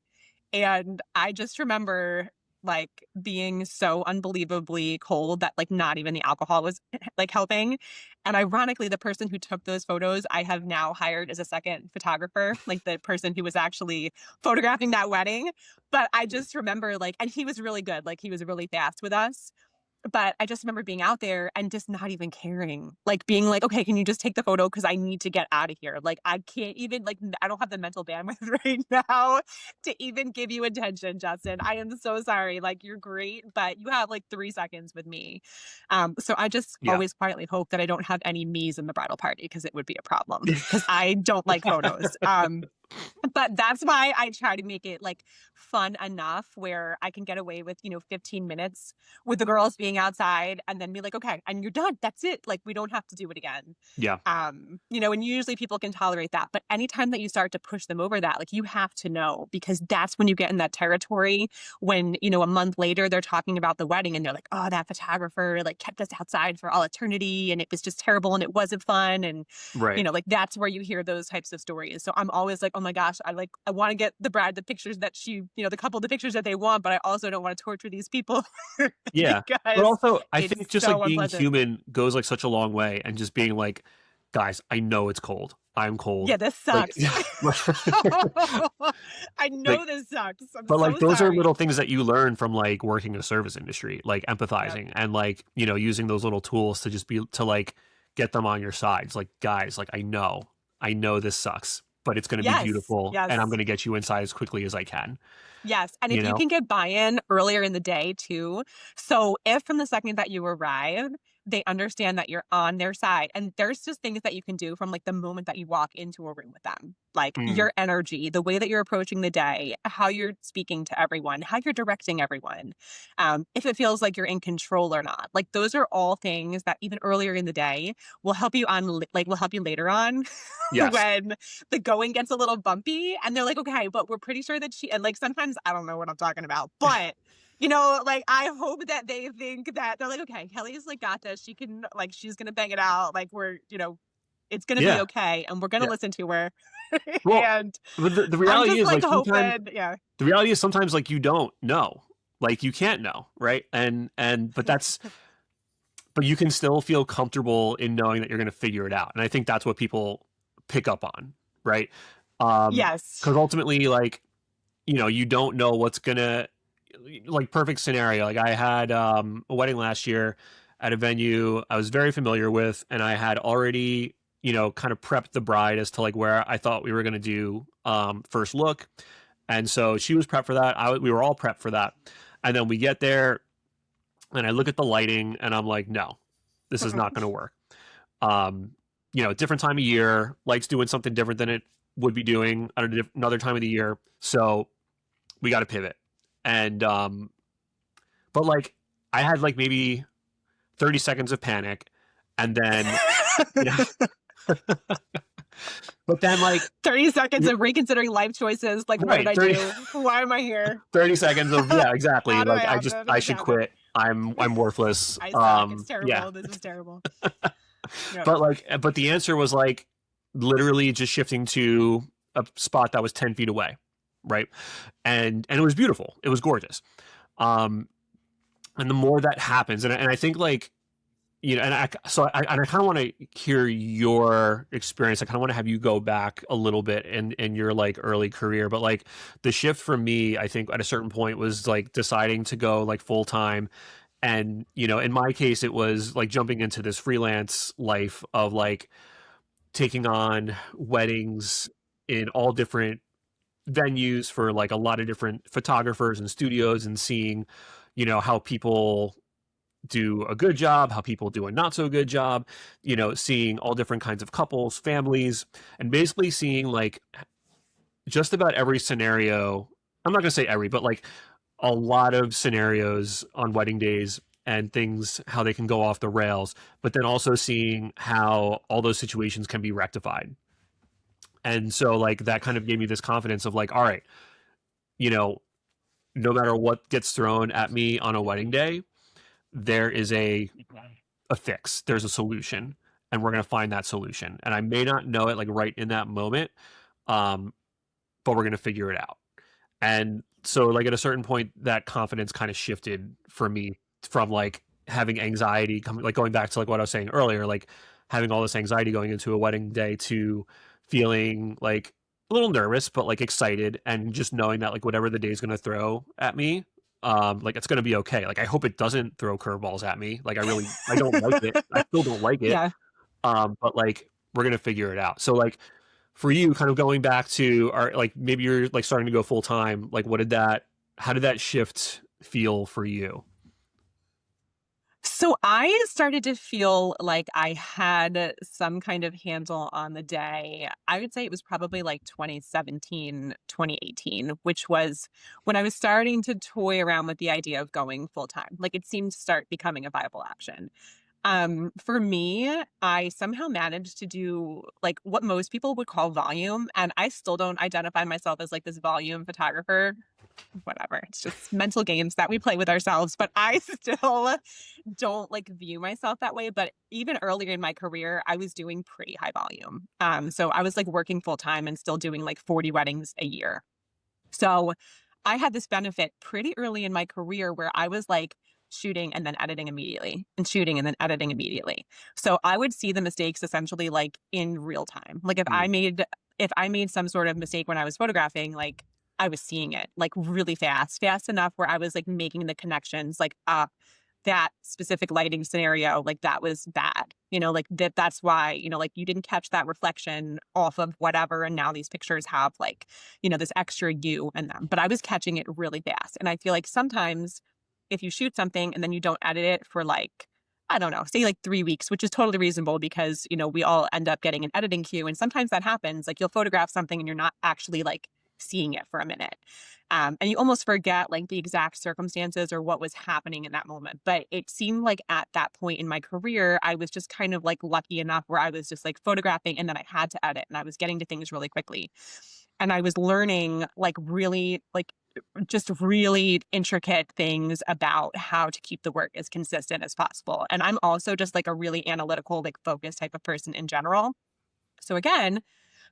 And I just remember like being so unbelievably cold that like not even the alcohol was like helping. And ironically, the person who took those photos, I have now hired as a second photographer, like the person who was actually photographing that wedding. But I just remember like, and he was really good. Like he was really fast with us. But I just remember being out there and just not even caring, like being like, okay, can you just take the photo? Cause I need to get out of here. Like I can't even like, I don't have the mental bandwidth right now to even give you attention, Justin. I am so sorry. Like you're great, but you have like 3 seconds with me. So I just Yeah. always quietly hope that I don't have any me's in the bridal party because it would be a problem because I don't like photos. But that's why I try to make it like fun enough where I can get away with, 15 minutes with the girls being outside and then be like, okay, and you're done. That's it. Like we don't have to do it again. Yeah. And usually people can tolerate that. But anytime that you start to push them over that, like you have to know because that's when you get in that territory when, a month later they're talking about the wedding and they're like, oh, that photographer like kept us outside for all eternity and it was just terrible and it wasn't fun. And Right. like that's where you hear those types of stories. So I'm always like, oh my gosh, I want to get the bride the pictures that the couple the pictures that they want, but I also don't want to torture these people Yeah. But because also I think it's just like so being unpleasant. human goes like such a long way and just being like, guys, I know it's cold. I'm cold. Yeah, this Like sucks. I like know this sucks. I'm but like so those are little sorry. things that you learn from like working in the service industry, like Yep. empathizing and like, using those little tools to just be to like get them on your sides. Like, guys, like I know this sucks, but it's going to be Yes. beautiful and I'm Yes. going to get you inside as quickly as I can, Yes, and you if you know? can get buy-in earlier in the day too. So if from the second that you arrive, they understand that you're on their side. And there's just things that you can do from like the moment that you walk into a room with them. Like Mm, your energy, the way that you're approaching the day, how you're speaking to everyone, how you're directing everyone. If it feels like you're in control or not. Like those are all things that even earlier in the day will help you will help you later on yes. when the going gets a little bumpy and they're like, okay, but we're pretty sure that she, and like sometimes I don't know what I'm talking about, but like I hope that they think that they're like, okay, Kelly's like got this. She can like, she's going to bang it out. Like it's going to be Yeah. okay. And we're going to Yeah. listen to her. Well, And but the I'm reality just is like like sometimes hoping. Yeah. the reality is sometimes like you don't know. Like you can't know, right? And but you can still feel comfortable in knowing that you're going to figure it out. And I think that's what people pick up on, right? Yes. Because ultimately, like, you don't know what's going to, like, perfect scenario. Like, I had a wedding last year at a venue I was very familiar with, and I had already, kind of prepped the bride as to like where I thought we were going to do first look. And so she was prepped for that. We were all prepped for that. And then we get there and I look at the lighting and I'm like, no, this is not going to work. Um, different time of year, lights doing something different than it would be doing at another time of the year. So we got to pivot. And, but like, I had like maybe 30 seconds of panic. And then, yeah, but then like, 30 seconds of reconsidering life choices. Like, what did right, I 30, do? Why am I here? 30 seconds of, yeah, exactly. How did I Like, have this I should happen? quit. I'm worthless. I suck. It's Yeah. terrible. This is terrible. Yep. But like, but the answer was like literally just shifting to a spot that was 10 feet away. Right. And it was beautiful. It was gorgeous. Um, and the more that happens, and I think like, you know, and I kind of want to hear your experience. I kind of want to have you go back a little bit in your like early career, but like the shift for me, I think at a certain point was like deciding to go like full time. And, you know, in my case, it was like jumping into this freelance life of like taking on weddings in all different venues for like a lot of different photographers and studios, and seeing, you know, how people do a good job, how people do a not so good job, you know, seeing all different kinds of couples, families, and basically seeing like just about every scenario. I'm not going to say every, but like a lot of scenarios on wedding days and things, how they can go off the rails, but then also seeing how all those situations can be rectified. And so like that kind of gave me this confidence of like, all right, you know, no matter what gets thrown at me on a wedding day, there is a fix, there's a solution, and we're going to find that solution. And I may not know it like right in that moment, but we're going to figure it out. And so like at a certain point, that confidence kind of shifted for me from like having anxiety coming, like going back to like what I was saying earlier, like having all this anxiety going into a wedding day, to feeling like a little nervous, but like excited, and just knowing that like whatever the day is going to throw at me, like it's going to be okay. Like I hope it doesn't throw curveballs at me. Like I don't like it. I still don't like it. Yeah. But like we're going to figure it out. So like for you, kind of going back to our, like maybe you're like starting to go full time, like how did that shift feel for you? So I started to feel like I had some kind of handle on the day. I would say it was probably like 2017, 2018, which was when I was starting to toy around with the idea of going full time. Like it seemed to start becoming a viable option. For me, I somehow managed to do like what most people would call volume, and I still don't identify myself as like this volume photographer. Whatever. It's just mental games that we play with ourselves, but I still don't like view myself that way. But even earlier in my career, I was doing pretty high volume. So I was like working full time and still doing like 40 weddings a year. So I had this benefit pretty early in my career where I was like shooting and then editing immediately, and shooting and then editing immediately. So I would see the mistakes essentially like in real time. Like Mm. if I made some sort of mistake when I was photographing, like I was seeing it like really fast enough where I was like making the connections, like that specific lighting scenario, like that was bad, you know, like that's why, you know, like you didn't catch that reflection off of whatever, and now these pictures have like, you know, this extra you in them. But I was catching it really fast, and I feel like sometimes if you shoot something and then you don't edit it for like, I don't know, say like 3 weeks, which is totally reasonable because, you know, we all end up getting an editing queue. And sometimes that happens. Like you'll photograph something and you're not actually like seeing it for a minute. And you almost forget like the exact circumstances or what was happening in that moment. But it seemed like at that point in my career, I was just kind of like lucky enough where I was just like photographing and then I had to edit and I was getting to things really quickly. And I was learning like really like just really intricate things about how to keep the work as consistent as possible. And I'm also just like a really analytical, like focused type of person in general. So again,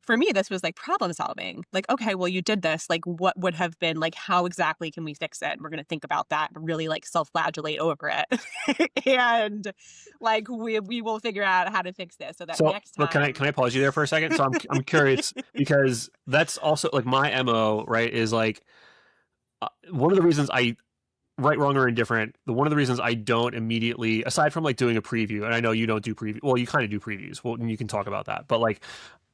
for me, this was like problem solving. Like, okay, well, you did this. Like, what would have been like, how exactly can we fix it? And we're going to think about that and really like self-flagellate over it. And like, we will figure out how to fix this so that So, next but time. can I pause you there for a second? So I'm curious because that's also like my MO, right? Is like one of the reasons I, right, wrong, or indifferent. One of the reasons I don't immediately, aside from like doing a preview, and I know you don't do preview. Well, you kind of do previews. Well, and you can talk about that. But like,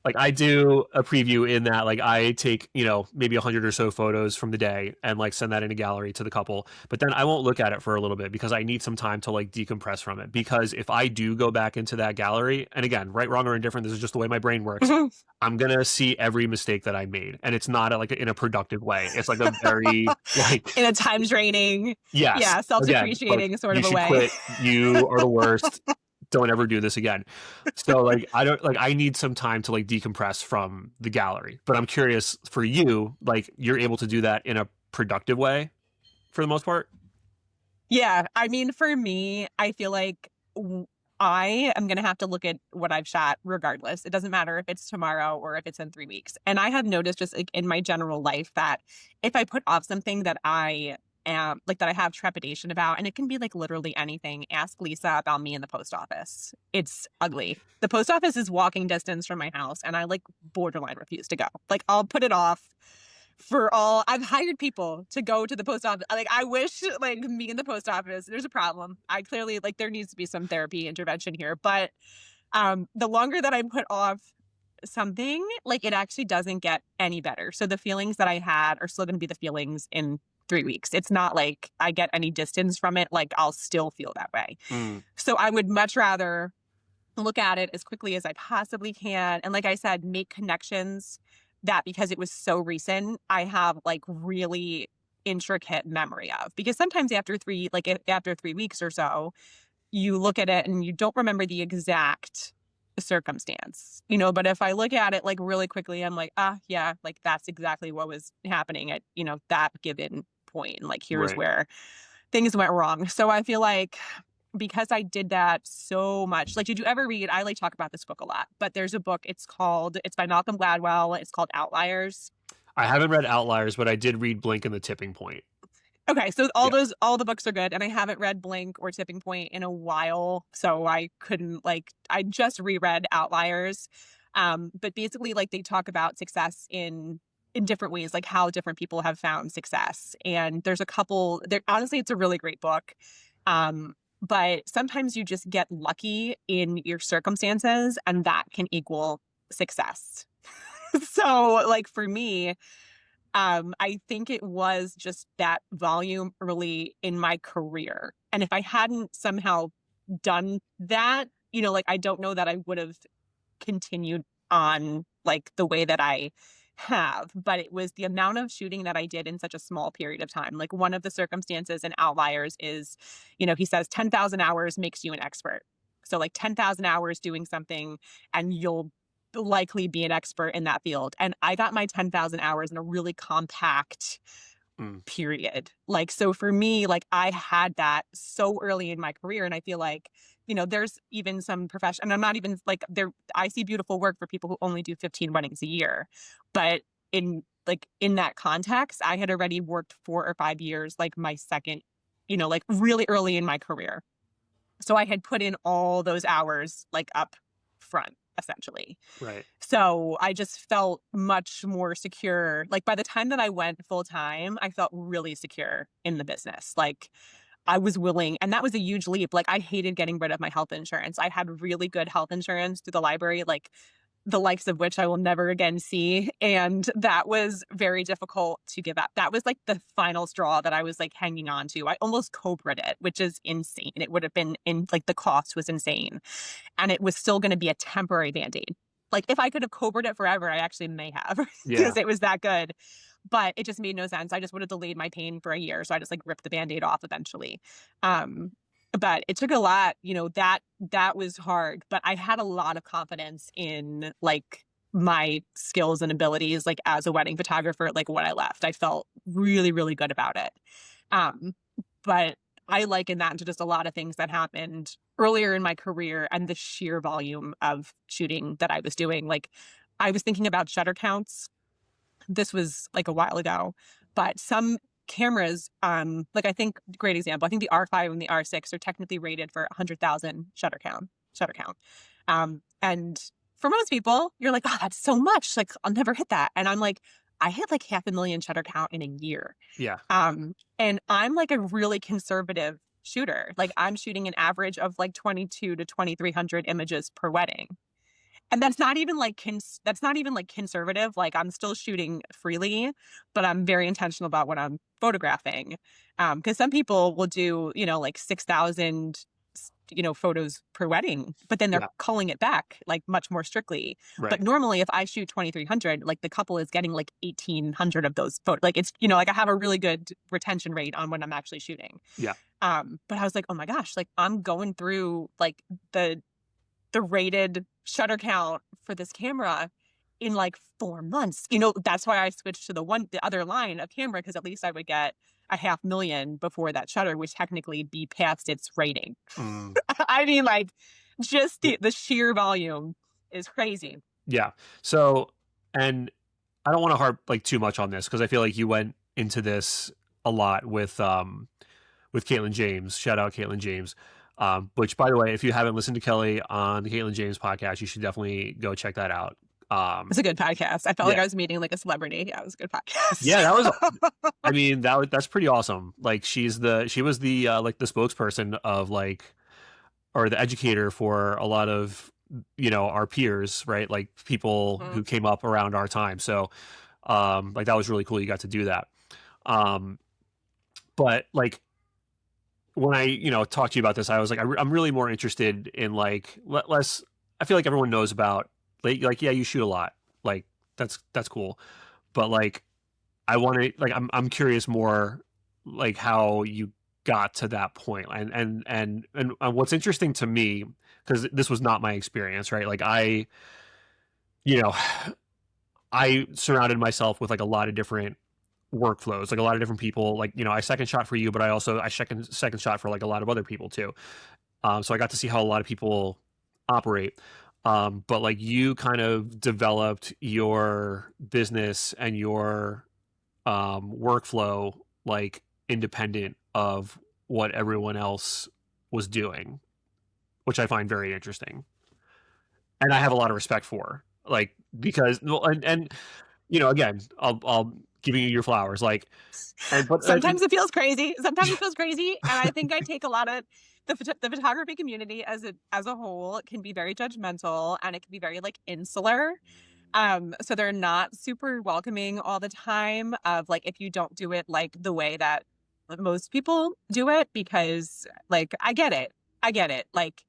Like I do a preview in that like I take, maybe 100 or so photos from the day and like send that in a gallery to the couple. But then I won't look at it for a little bit because I need some time to like decompress from it. Because if I do go back into that gallery, and again, right, wrong, or indifferent, this is just the way my brain works. I'm gonna see every mistake that I made, and it's not like in a productive way. It's like a very like In a time draining, yes, yeah, again, like self-depreciating sort you of a should way. quit. You are the worst. Don't ever do this again. So like I don't like I need some time to like decompress from the gallery. But I'm curious for you, like you're able to do that in a productive way for the most part? Yeah, I mean, for me, I feel like I am gonna have to look at what I've shot regardless. It doesn't matter if it's tomorrow or if it's in 3 weeks. And I have noticed just like in my general life that if I put off something that I am like that I have trepidation about, and it can be like literally anything. Ask Lisa about me in the post office. It's ugly. The post office is walking distance from my house, and I like borderline refuse to go. Like I'll put it off for all I've hired people to go to the post office. Like I wish like me in the post office, there's a problem. I clearly like there needs to be some therapy intervention here. But the longer that I put off something, like it actually doesn't get any better. So the feelings that I had are still gonna be the feelings in 3 weeks. It's not like I get any distance from it, like I'll still feel that way. Mm, So I would much rather look at it as quickly as I possibly can. And like I said, make connections that because it was so recent, I have like really intricate memory of. Because sometimes after 3 weeks or so, you look at it and you don't remember the exact circumstance, but if I look at it like really quickly, I'm like, yeah, like that's exactly what was happening at, that given point. And like, here's right. where things went wrong. So I feel like because I did that so much, like, did you ever read? I like talk about this book a lot, but there's a book. It's by Malcolm Gladwell. It's called Outliers. I haven't read Outliers, but I did read Blink and the Tipping Point. Okay, so Yeah. all the books are good, and I haven't read Blink or Tipping Point in a while, so I couldn't like. I just reread Outliers, but basically, like they talk about success in different ways, like how different people have found success. And there's a couple. There honestly, it's a really great book. But sometimes you just get lucky in your circumstances, and that can equal success. So, like for me, I think it was just that volume early in my career. And if I hadn't somehow done that, like I don't know that I would have continued on like the way that I have, but it was the amount of shooting that I did in such a small period of time. Like one of the circumstances and outliers is, he says 10,000 hours makes you an expert. So like 10,000 hours doing something and you'll likely be an expert in that field. And I got my 10,000 hours in a really compact Mm, period. Like, so for me, like I had that so early in my career. And I feel like, there's even some profession, and I'm not even like there, I see beautiful work for people who only do 15 weddings a year. But in that context, I had already worked 4 or 5 years, like my second, like really early in my career. So I had put in all those hours like up front, essentially. right. So I just felt much more secure. Like by the time that I went full time, I felt really secure in the business. Like I was willing, and that was a huge leap. Like I hated getting rid of my health insurance. I had really good health insurance through the library, like the likes of which I will never again see. And that was very difficult to give up. That was like the final straw that I was like hanging on to. I almost Cobra'd it, which is insane. It would have been like the cost was insane. And it was still going to be a temporary band-aid. Like if I could have Cobra'd it forever, I actually may have Yeah. because it was that good. But it just made no sense. I just would have delayed my pain for a year. So I just like ripped the band-aid off eventually. Um, but it took a lot, that was hard. But I had a lot of confidence in like my skills and abilities, like as a wedding photographer, like when I left. I felt really, really good about it. Um, but I liken that to just a lot of things that happened earlier in my career and the sheer volume of shooting that I was doing. Like I was thinking about shutter counts. This was like a while ago, but some cameras, like I think great example. I think the R5 and the R6 are technically rated for 100,000 shutter count. And for most people, you're like, oh, that's so much. Like I'll never hit that. And I'm like, I hit like 500,000 shutter count in a year. Yeah. And I'm like a really conservative shooter. Like I'm shooting an average of like 22 to 2,300 images per wedding. And that's not even like that's not even like conservative. Like I'm still shooting freely, but I'm very intentional about what I'm photographing. Because some people will do, like 6,000, photos per wedding, but then they're Yeah. culling it back like much more strictly. But Right. normally, if I shoot 2,300, like the couple is getting like 1,800 of those photos. Like it's, like I have a really good retention rate on when I'm actually shooting. Yeah. But I was like, oh my gosh, like I'm going through like the rated shutter count for this camera in like 4 months. That's why I switched to the other line of camera, because at least I would get a 500,000 before that shutter, which technically be past its rating. Mm. I mean, like, just the sheer volume is crazy. Yeah. So, and I don't want to harp like too much on this because I feel like you went into this a lot with Caitlin James. Shout out Caitlin James. Which, by the way, if you haven't listened to Kelly on the Caitlin James podcast, you should definitely go check that out. It's a good podcast. I felt like Yeah, I was meeting like a celebrity. Yeah, it was a good podcast. yeah, that was. I mean, that's pretty awesome. Like, she was the like the spokesperson of like, or the educator for a lot of our peers, right? Like people Mhm. who came up around our time. So, like that was really cool. You got to do that. Um, but like when I, talked to you about this, I was like, I'm really more interested in like less. I feel like everyone knows about like yeah, you shoot a lot, like that's cool, but like I want to like I'm curious more like how you got to that point, and what's interesting to me because this was not my experience, right? Like you know, I surrounded myself with like a lot of different workflows, like a lot of different people. Like I second shot for you, but I second shot for like a lot of other people too. So I got to see how a lot of people operate. But like you kind of developed your business and your workflow like independent of what everyone else was doing, which I find very interesting, and I have a lot of respect for. Like because well, and again, I'll giving you your flowers, like and but Sometimes it feels crazy. Sometimes it feels crazy, and I think I take a lot of the photography community as a whole can be very judgmental, and it can be very like insular. So they're not super welcoming all the time of like if you don't do it like the way that most people do it, because like I get it. I get it. Like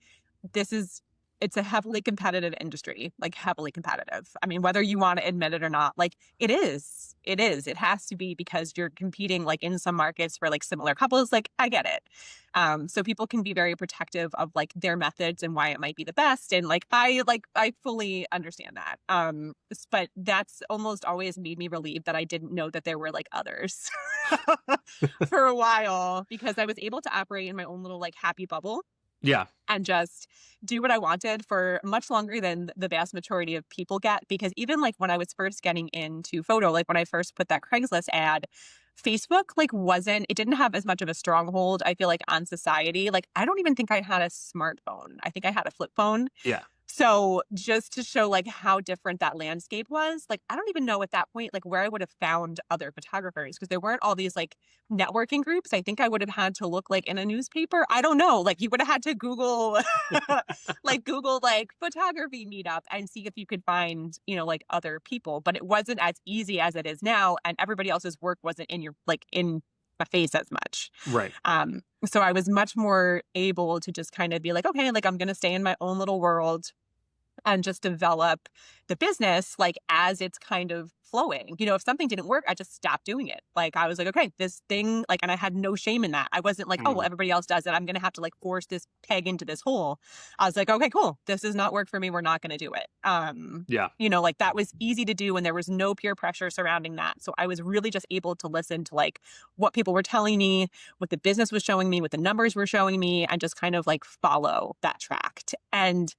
this is it's a heavily competitive industry, like heavily competitive. I mean, whether you want to admit it or not, like it is. It is. It has to be, because you're competing like in some markets for like similar couples. Like I get it. So people can be very protective of like their methods and why it might be the best. And I fully understand that. But that's almost always made me relieved that I didn't know that there were like others for a while, because I was able to operate in my own little like happy bubble yeah, and just do what I wanted for much longer than the vast majority of people get. Because even like when I was first getting into photo, like when I first put that Craigslist ad, Facebook like it didn't have as much of a stronghold, I feel like, on society. Like I don't even think I had a smartphone. I think I had a flip phone. yeah. So just to show like how different that landscape was, like I don't even know at that point like where I would have found other photographers, because there weren't all these like networking groups. I think I would have had to look like in a newspaper. I don't know. Like you would have had to Google Google like photography meetup and see if you could find, like other people. But it wasn't as easy as it is now, and everybody else's work wasn't in my face as much. Right. So I was much more able to just kind of be like, okay, like I'm going to stay in my own little world and just develop the business like as it's kind of flowing. If something didn't work, I just stopped doing it. Like I was like, okay, this thing, like, and I had no shame in that. I wasn't like, oh, well, Mm. everybody else does it, I'm going to have to like force this peg into this hole. I was like, okay, cool. This does not work for me. We're not going to do it. Yeah. Like that was easy to do, and there was no peer pressure surrounding that. So I was really just able to listen to like what people were telling me, what the business was showing me, what the numbers were showing me, and just kind of like follow that track. And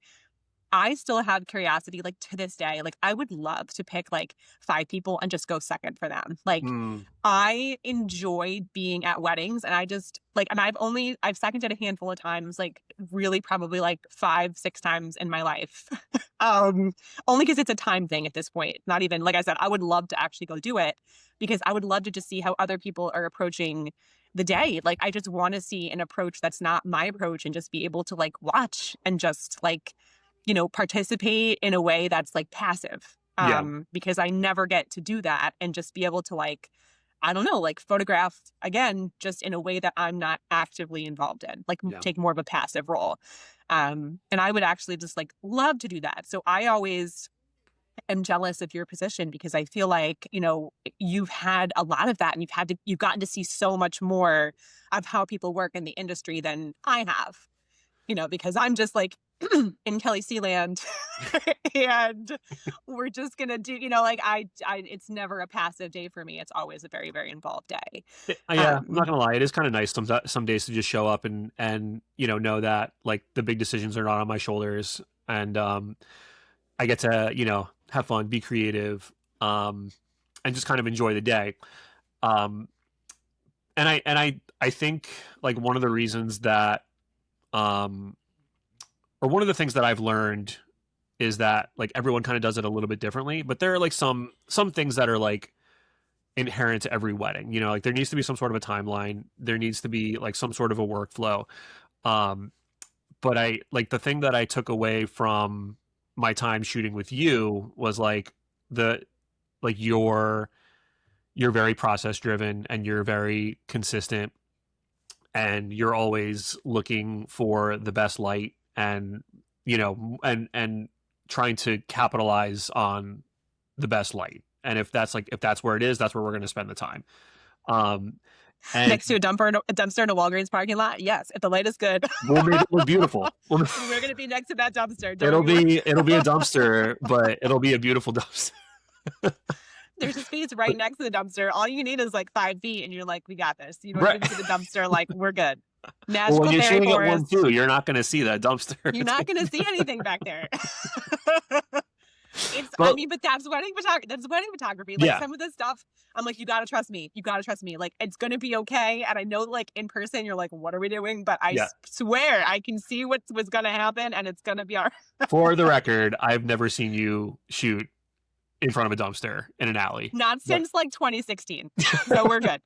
I still have curiosity, like to this day. Like I would love to pick like 5 people and just go second for them. Like Mm. I enjoy being at weddings, and I just like, and I've seconded a handful of times, like really probably like 5, 6 times in my life. Only because it's a time thing at this point. Not even, like I said, I would love to actually go do it, because I would love to just see how other people are approaching the day. Like I just want to see an approach that's not my approach, and just be able to like watch and just like participate in a way that's like passive. Yeah. Because I never get to do that and just be able to like, I don't know, like photograph again, just in a way that I'm not actively involved in, like Yeah. take more of a passive role. And I would actually just like love to do that. So I always am jealous of your position because I feel like, you've had a lot of that and you've gotten to see so much more of how people work in the industry than I have, because I'm just like in Kelly C land and we're just going to do, like it's never a passive day for me. It's always a very, very involved day. Yeah, I'm not Um, gonna lie. It is kind of nice some days to just show up and know that like the big decisions are not on my shoulders, and I get to have fun, be creative, and just kind of enjoy the day. Um, and I think like one of the reasons that um, or one of the things that I've learned is that like everyone kind of does it a little bit differently, but there are like some things that are like inherent to every wedding. Like there needs to be some sort of a timeline. There needs to be like some sort of a workflow. Um, but I like the thing that I took away from my time shooting with you was like the like you're very process driven and you're very consistent and you're always looking for the best light and and trying to capitalize on the best light. And if that's where it is, that's where we're going to spend the time. Um, and Next to a dumpster in a Walgreens parking lot. Yes, if the light is good, we'll make it look beautiful. we're going to be next to that dumpster. Don't It'll you worry. be a dumpster, but it'll be a beautiful dumpster. There's a space right next to the dumpster. All you need is like 5 feet, and you're like, we got this. You don't Right. even see the dumpster. Like, we're good. Well, Magical when you're fairy shooting at one forest. too, you're not going to see that dumpster. You're not going to see anything back there. But but that's wedding photography. That's wedding photography. Like yeah, some of this stuff, I'm like, you gotta trust me. You gotta trust me. Like it's gonna be okay. And I know, like in person, you're like, what are we doing? But I yeah. swear, I can see what's gonna happen, and it's gonna be all right. For the record, I've never seen you shoot in front of a dumpster in an alley. Not since like 2016. So we're good.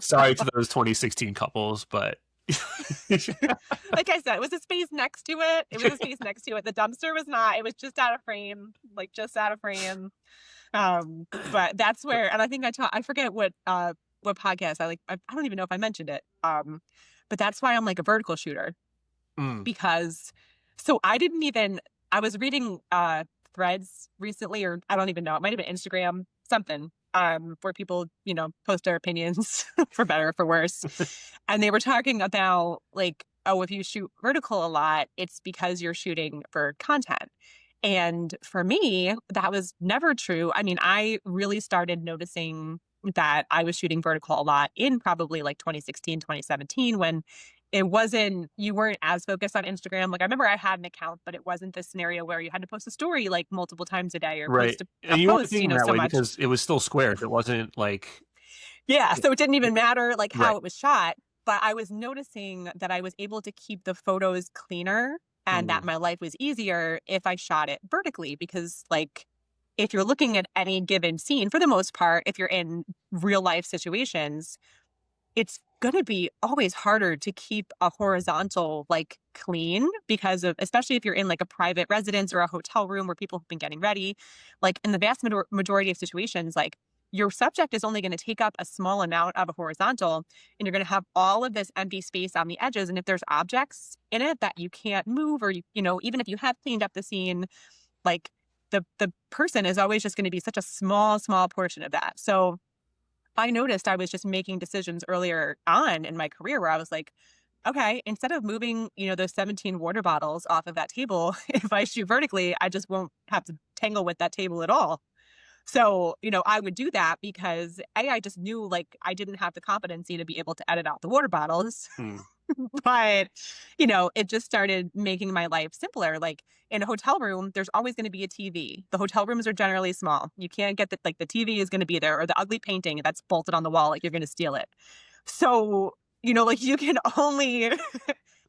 Sorry to those 2016 couples, but Like I said, it was a space next to it. The dumpster was not. It was just out of frame. Like just out of frame. But that's where, and I think I forget what podcast I don't even know if I mentioned it. But that's why I'm like a vertical shooter because so I was reading threads recently, or I don't even know, it might have been Instagram, something, where people, post their opinions for better or for worse. And they were talking about like, oh, if you shoot vertical a lot, it's because you're shooting for content. And for me, that was never true. I mean, I really started noticing that I was shooting vertical a lot in probably like 2016, 2017, when you weren't as focused on Instagram. Like I remember I had an account, but it wasn't the scenario where you had to post a story like multiple times a day or right. post a And you weren't post, thinking that so way much. because it was still squares. It wasn't like Yeah. So it didn't even matter like how right. it was shot, but I was noticing that I was able to keep the photos cleaner and that my life was easier if I shot it vertically, because like if you're looking at any given scene, for the most part, if you're in real life situations, it's going to be always harder to keep a horizontal like clean because of, especially if you're in like a private residence or a hotel room where people have been getting ready, like in the vast majority of situations, like your subject is only going to take up a small amount of a horizontal, and you're going to have all of this empty space on the edges. And if there's objects in it that you can't move, or even if you have cleaned up the scene, like the person is always just going to be such a small portion of that. So I noticed I was just making decisions earlier on in my career where I was like, okay, instead of moving, those 17 water bottles off of that table, if I shoot vertically, I just won't have to tangle with that table at all. So, I would do that because I just knew like I didn't have the competency to be able to edit out the water bottles. But, it just started making my life simpler. Like in a hotel room, there's always going to be a TV. The hotel rooms are generally small. You can't get the TV is going to be there, or the ugly painting that's bolted on the wall, like you're going to steal it. So, like you can only,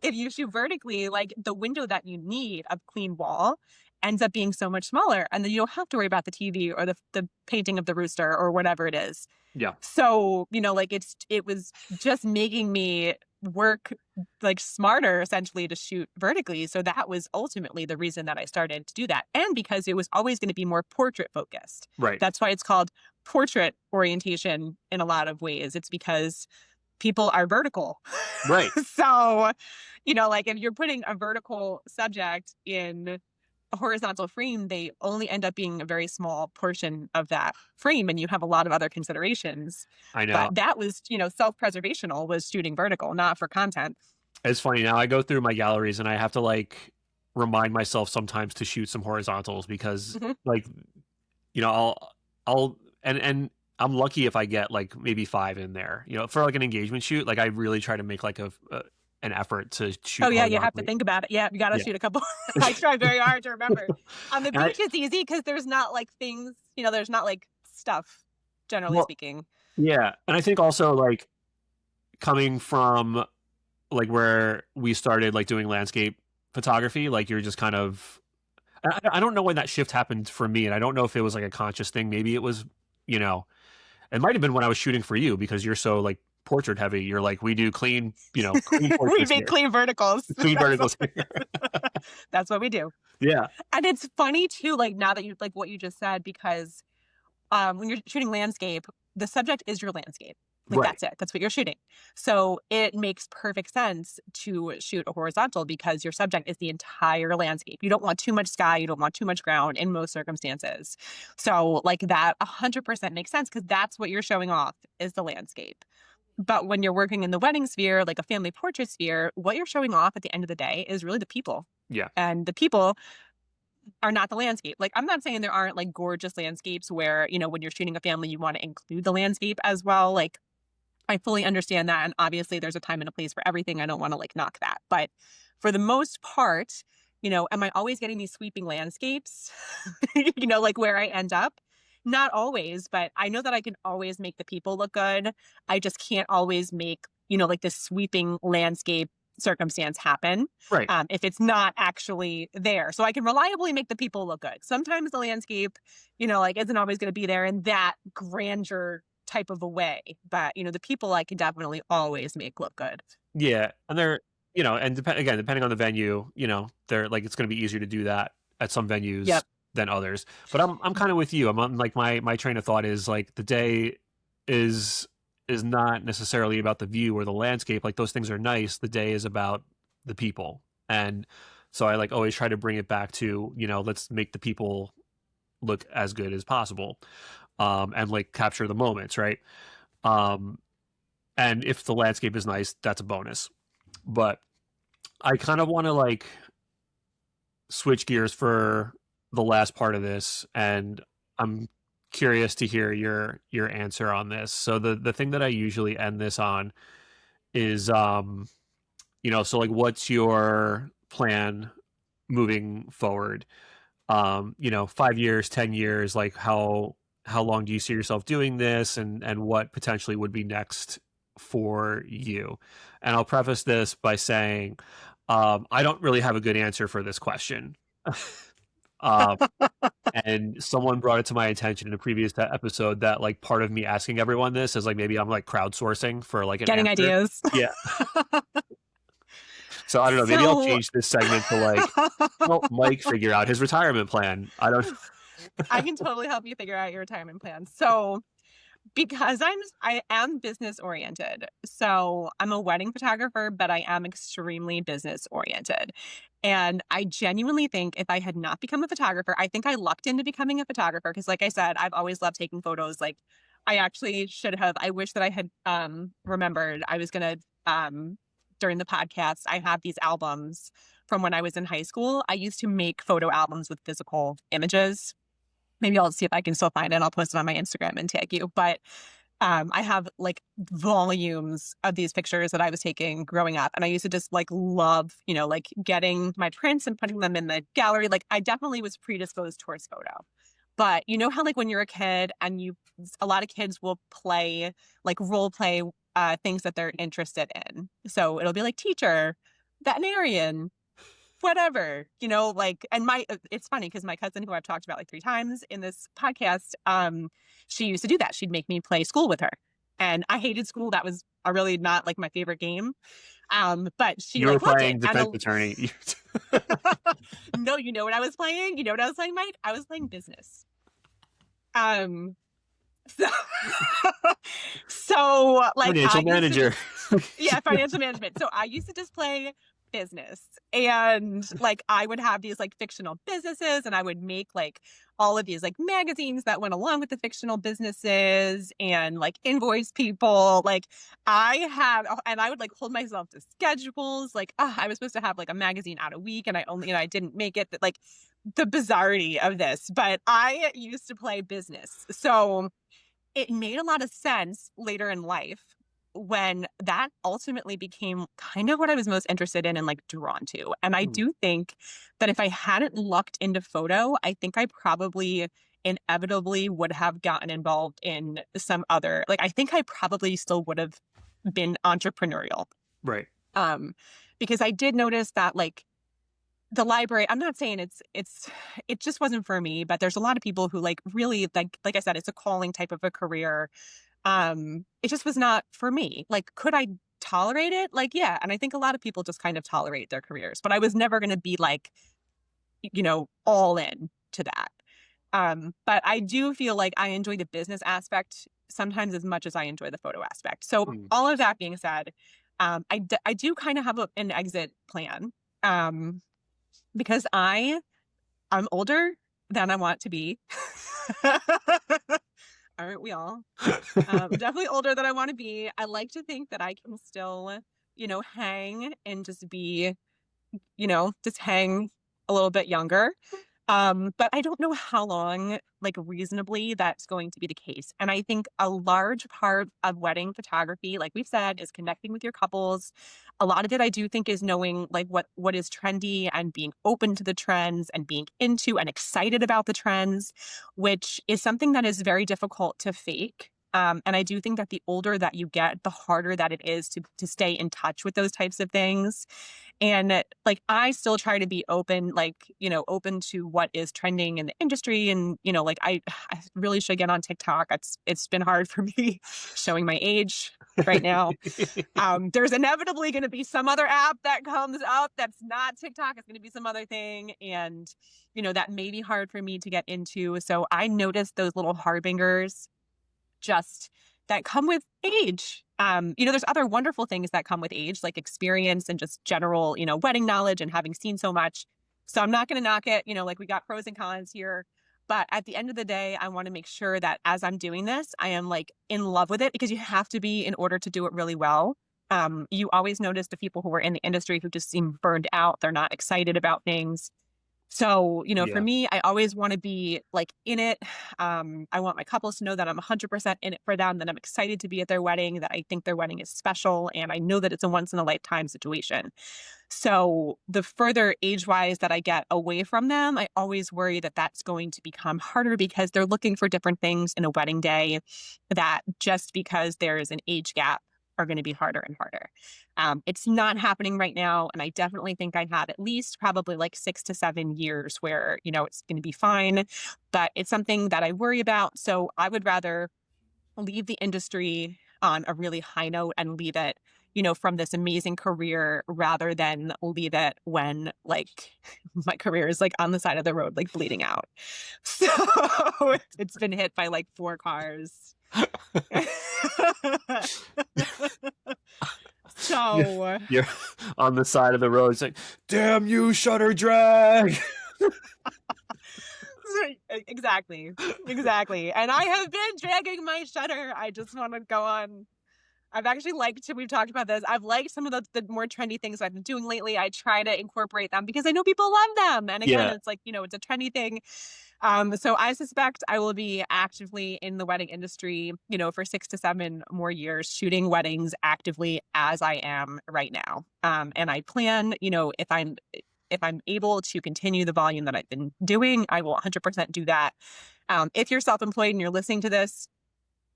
if you shoot vertically, like the window that you need of clean wall ends up being so much smaller. And then you don't have to worry about the TV or the painting of the rooster or whatever it is. Yeah. So, like it was just making me work like smarter essentially to shoot vertically. So that was ultimately the reason that I started to do that. And because it was always going to be more portrait focused. Right. That's why it's called portrait orientation in a lot of ways. It's because people are vertical. Right. So, like if you're putting a vertical subject in a horizontal frame, they only end up being a very small portion of that frame, and you have a lot of other considerations. I know. But that was, self-preservational was shooting vertical, not for content. It's funny now. I go through my galleries and I have to like remind myself sometimes to shoot some horizontals because Mhm. like I'll and I'm lucky if I get like maybe 5 in there. For like an engagement shoot, like I really try to make like an effort to Oh shoot yeah, you have to horizontally. think about it. Yeah, you got to Yeah. shoot a couple. I try very hard to remember. On the And beach, it's easy because there's not like things, there's not like stuff, generally well, speaking. yeah, and I think also like coming from like where we started like doing landscape photography, like you're just kind of I don't know when that shift happened for me, and I don't know if it was like a conscious thing. Maybe it was, it might have been when I was shooting for you because you're so like portrait heavy. You're like, we do clean, clean We portraits make here, clean verticals. clean verticals here. That's what we do. Yeah, And it's funny too, like now that you like what you just said, because when you're shooting landscape, the subject is your landscape. Like right. that's it. That's what you're shooting. So it makes perfect sense to shoot a horizontal because your subject is the entire landscape. You don't want too much sky. You don't want too much ground in most circumstances. So like that 100% makes sense because that's what you're showing off is the landscape. But when you're working in the wedding sphere, like a family portrait sphere, what you're showing off at the end of the day is really the people. Yeah, And the people are not the landscape. Like, I'm not saying there aren't like gorgeous landscapes where, when you're shooting a family, you want to include the landscape as well. Like, I fully understand that. And obviously, there's a time and a place for everything. I don't want to like knock that. But for the most part, am I always getting these sweeping landscapes, like where I end up? Not always, but I know that I can always make the people look good. I just can't always make, like this sweeping landscape circumstance happen right. if it's not actually there. So I can reliably make the people look good. Sometimes the landscape, like isn't always going to be there in that grandeur type of a way. But, the people I can definitely always make look good. Yeah, and they're and depending on the venue, they're like it's going to be easier to do that at some venues Yep. than others. But I'm kind of with you. I'm on, like my train of thought is like the day is not necessarily about the view or the landscape. Like those things are nice. The day is about the people, and so I like always try to bring it back to let's make the people look as good as possible, and like capture the moments, right? Um, and if the landscape is nice, that's a bonus. But I kind of want to like switch gears for the last part of this, and I'm curious to hear your answer on this. So the thing that I usually end this on is so like what's your plan moving forward? 5 years, 10 years, like how long do you see yourself doing this, and what potentially would be next for you? And I'll preface this by saying I don't really have a good answer for this question. um, and someone brought it to my attention in a previous episode that like part of me asking everyone this is like maybe I'm like crowdsourcing for like an Getting answer. ideas. Yeah. So I don't know. Maybe I'll change this segment to like help Mike figure out his retirement plan. I don't. I can totally help you figure out your retirement plan. So because I am business oriented. So I'm a wedding photographer, but I am extremely business oriented. And I genuinely think if I had not become a photographer, I think I lucked into becoming a photographer because like I said, I've always loved taking photos. Like I actually should have, I wish that I had remembered I was going to during the podcast, I have these albums from when I was in high school. I used to make photo albums with physical images. Maybe I'll see if I can still find it. I'll post it on my Instagram and tag you. But I have like volumes of these pictures that I was taking growing up. And I used to just like love, like getting my prints and putting them in the gallery. Like I definitely was predisposed towards photo. But you know how like when you're a kid and a lot of kids will play, like role play things that they're interested in. So it'll be like teacher, veterinarian, whatever, like, and it's funny because my cousin who I've talked about like 3 times in this podcast, she used to do that. She'd make me play school with her. And I hated school. That was really not like my favorite game. But she You were like loved it. playing And defense attorney. no, you know what I was playing? You know what I was playing, Mike? I was playing business. Um, so, so like I Financial used to manager. just, yeah, financial management. So I used to just play business, and like I would have these like fictional businesses, and I would make like all of these like magazines that went along with the fictional businesses and like invoice people. Like I had, and I would like hold myself to schedules. Like I was supposed to have like a magazine out a week, and I only, I didn't make it. That like the bizarrety of this, but I used to play business. So it made a lot of sense later in life when that ultimately became kind of what I was most interested in and like drawn to. And I Hmm. do think that if I hadn't lucked into photo, I think I probably inevitably would have gotten involved in some other, like, I think I probably still would have been entrepreneurial. Right. Um, because I did notice that like the library, I'm not saying it just wasn't for me, but there's a lot of people who like really like I said, it's a calling type of a career. It just was not for me. Like, could I tolerate it? Like, yeah. And I think a lot of people just kind of tolerate their careers, but I was never going to be like, all in to that. But I do feel like I enjoy the business aspect sometimes as much as I enjoy the photo aspect. So Hmm. all of that being said, I do kind of have an exit plan. Um, because I'm older than I want to be. Aren't we all? Definitely older than I want to be. I like to think that I can still, hang and just be, just hang a little bit younger. But I don't know how long, like reasonably, that's going to be the case. And I think a large part of wedding photography, like we've said, is connecting with your couples. A lot of it, I do think, is knowing like what is trendy and being open to the trends and being into and excited about the trends, which is something that is very difficult to fake. And I do think that the older that you get, the harder that it is to stay in touch with those types of things. And like I still try to be open, like, open to what is trending in the industry. And, like I really should get on TikTok. It's been hard for me showing my age right now. There's inevitably going to be some other app that comes up that's not TikTok. It's going to be some other thing. And, that may be hard for me to get into. So I noticed those little harbingers just that come with age. There's other wonderful things that come with age, like experience and just general, wedding knowledge and having seen so much. So I'm not going to knock it, like we got pros and cons here. But at the end of the day, I want to make sure that as I'm doing this, I am like in love with it because you have to be in order to do it really well. You always notice the people who are in the industry who just seem burned out. They're not excited about things. So, for Yeah. me, I always want to be like in it. I want my couples to know that I'm 100% in it for them, that I'm excited to be at their wedding, that I think their wedding is special, and I know that it's a once in a lifetime situation. So, the further age wise that I get away from them, I always worry that that's going to become harder because they're looking for different things in a wedding day that just because there is an age gap are going to be harder and harder. It's not happening right now. And I definitely think I have at least probably like 6 to 7 years where, it's going to be fine, but it's something that I worry about. So I would rather leave the industry on a really high note and leave it, from this amazing career rather than leave it when like my career is like on the side of the road, like bleeding out. So it's been hit by like 4 cars. Yeah. So You're on the side of the road. It's like, damn you, shutter drag. exactly. Exactly. And I have been dragging my shutter. I just want to go on. I've actually liked, we've talked about this. I've liked some of the more trendy things I've been doing lately. I try to incorporate them because I know people love them. And again, Yeah. it's like, it's a trendy thing. So I suspect I will be actively in the wedding industry, for 6 to 7 more years, shooting weddings actively as I am right now. And I plan, if I'm able to continue the volume that I've been doing, I will 100% do that. If you're self-employed and you're listening to this,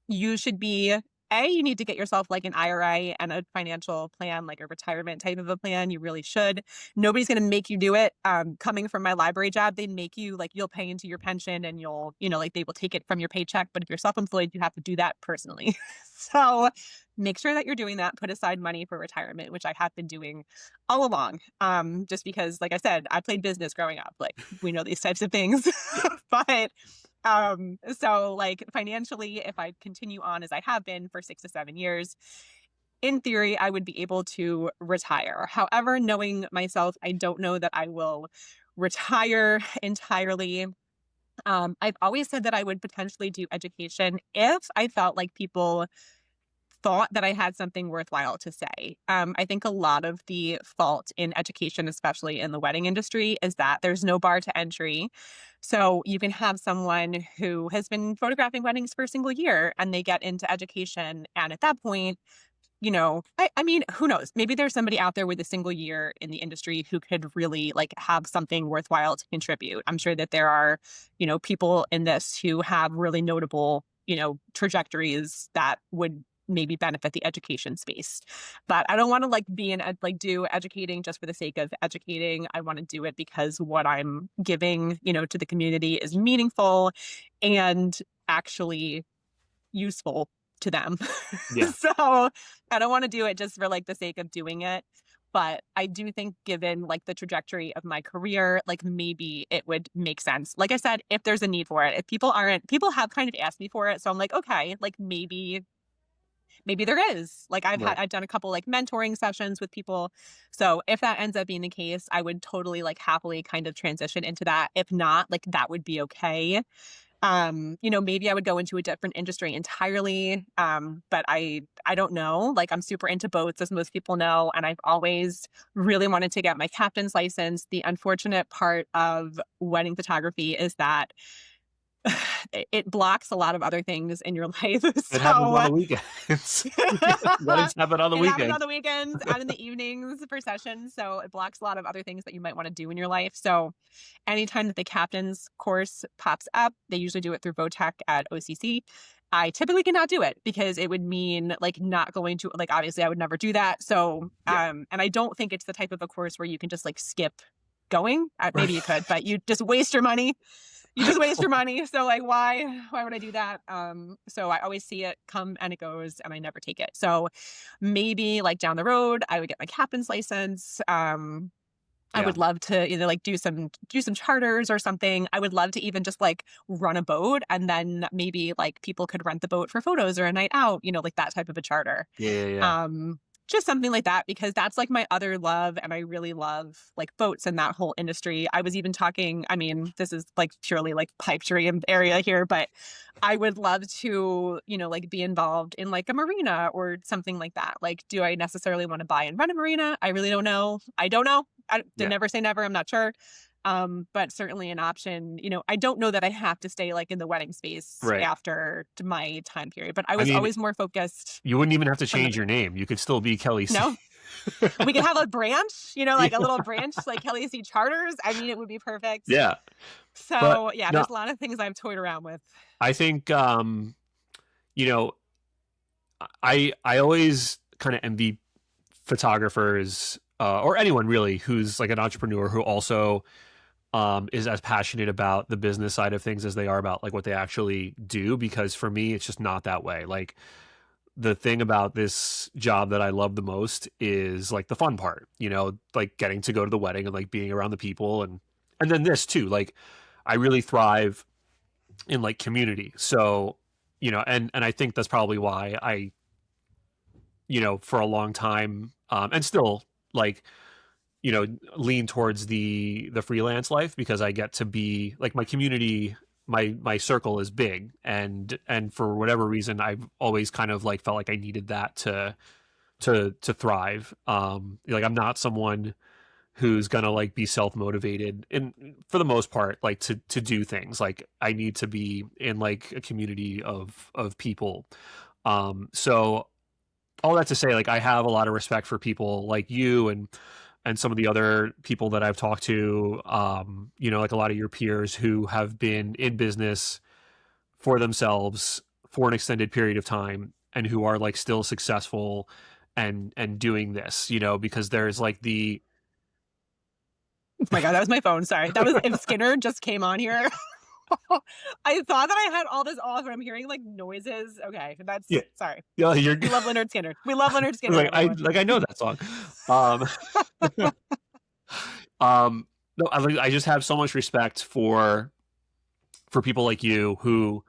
you should be you need to get yourself like an IRA and a financial plan, like a retirement type of a plan. You really should. Nobody's going to make you do it. Coming from my library job, they make you like, you'll pay into your pension and you'll, like they will take it from your paycheck. But if you're self-employed, you have to do that personally. So make sure that you're doing that. Put aside money for retirement, which I have been doing all along. Just because, like I said, I played business growing up. Like we know these types of things, but so like financially, if I continue on as I have been for 6 to 7 years, in theory, I would be able to retire. However, knowing myself, I don't know that I will retire entirely. I've always said that I would potentially do education if I felt like people thought that I had something worthwhile to say. I think a lot of the fault in education, especially in the wedding industry, is that there's no bar to entry. So you can have someone who has been photographing weddings for a single year and they get into education. And at that point, I mean, who knows? Maybe there's somebody out there with a single year in the industry who could really like have something worthwhile to contribute. I'm sure that there are, people in this who have really notable, trajectories that would maybe benefit the education space. But I don't want to like do educating just for the sake of educating. I want to do it because what I'm giving, to the community is meaningful and actually useful to them. Yeah. So I don't want to do it just for like the sake of doing it. But I do think given like the trajectory of my career, like maybe it would make sense. Like I said, if there's a need for it, if people have kind of asked me for it. So I'm like, okay, like maybe there is. Like Right. I've done a couple like mentoring sessions with people. So if that ends up being the case, I would totally like happily kind of transition into that. If not, like that would be okay. Maybe I would go into a different industry entirely. But I don't know. Like I'm super into boats, as most people know, and I've always really wanted to get my captain's license. The unfortunate part of wedding photography is that it blocks a lot of other things in your life. It happens on So the weekends. Weddings happen on the it happens weekend. on the weekends and in the evenings for sessions. So it blocks a lot of other things that you might want to do in your life. So anytime that the captain's course pops up, they usually do it through VOTEC at OCC. I typically cannot do it because it would mean like not going to, like, obviously I would never do that. So, Yeah. and I don't think it's the type of a course where you can just like skip going. Maybe you could, but you just waste your money. You just waste your money. So like, why would I do that? So I always see it come and it goes and I never take it. So maybe like down the road, I would get my captain's license. I Yeah. would love to either like do some charters or something. I would love to even just like run a boat and then maybe like people could rent the boat for photos or a night out, like that type of a charter. Yeah. Yeah. Yeah. Just something like that, because that's like my other love. And I really love like boats and that whole industry. I was even talking, I mean, this is like purely like pipe dream area here, but I would love to, like be involved in like a marina or something like that. Like, do I necessarily want to buy and run a marina? I really don't know. I don't know. I did Yeah. never say never. I'm not sure. But certainly an option. I don't know that I have to stay like in the wedding space Right. after my time period, but I I was mean, always more focused you wouldn't even have to on the, change your name. You could still be Kelly C. no, we could have a branch, like a Yeah. little branch, like Kelly C Charters. I mean, it would be perfect. Yeah. But So yeah, no, there's a lot of things I've toyed around with. I think you know, I always kind of envy photographers or anyone really who's like an entrepreneur who also is as passionate about the business side of things as they are about like what they actually do. Because for me, it's just not that way. Like the thing about this job that I love the most is like the fun part, like getting to go to the wedding and like being around the people and then this too. Like I really thrive in like community. So, and I think that's probably why I, for a long time, and still like, lean towards the freelance life because I get to be like my community, my circle is big and for whatever reason I've always kind of like felt like I needed that to thrive. Like I'm not someone who's gonna like be self-motivated and for the most part like to do things. Like I need to be in like a community of people. So all that to say, like I have a lot of respect for people like you and some of the other people that I've talked to, like a lot of your peers who have been in business for themselves for an extended period of time and who are like still successful and doing this, you know, because there's like the Oh my God, that was my phone. Sorry. That was if Skinner just came on here. I thought that I had all this off, but I'm hearing like noises. Okay, yeah, that's sorry. yeah, you're We love Leonard Skinner. We love Leonard Skinner, like everyone. I know that song. Um, no, I just have so much respect for people like you who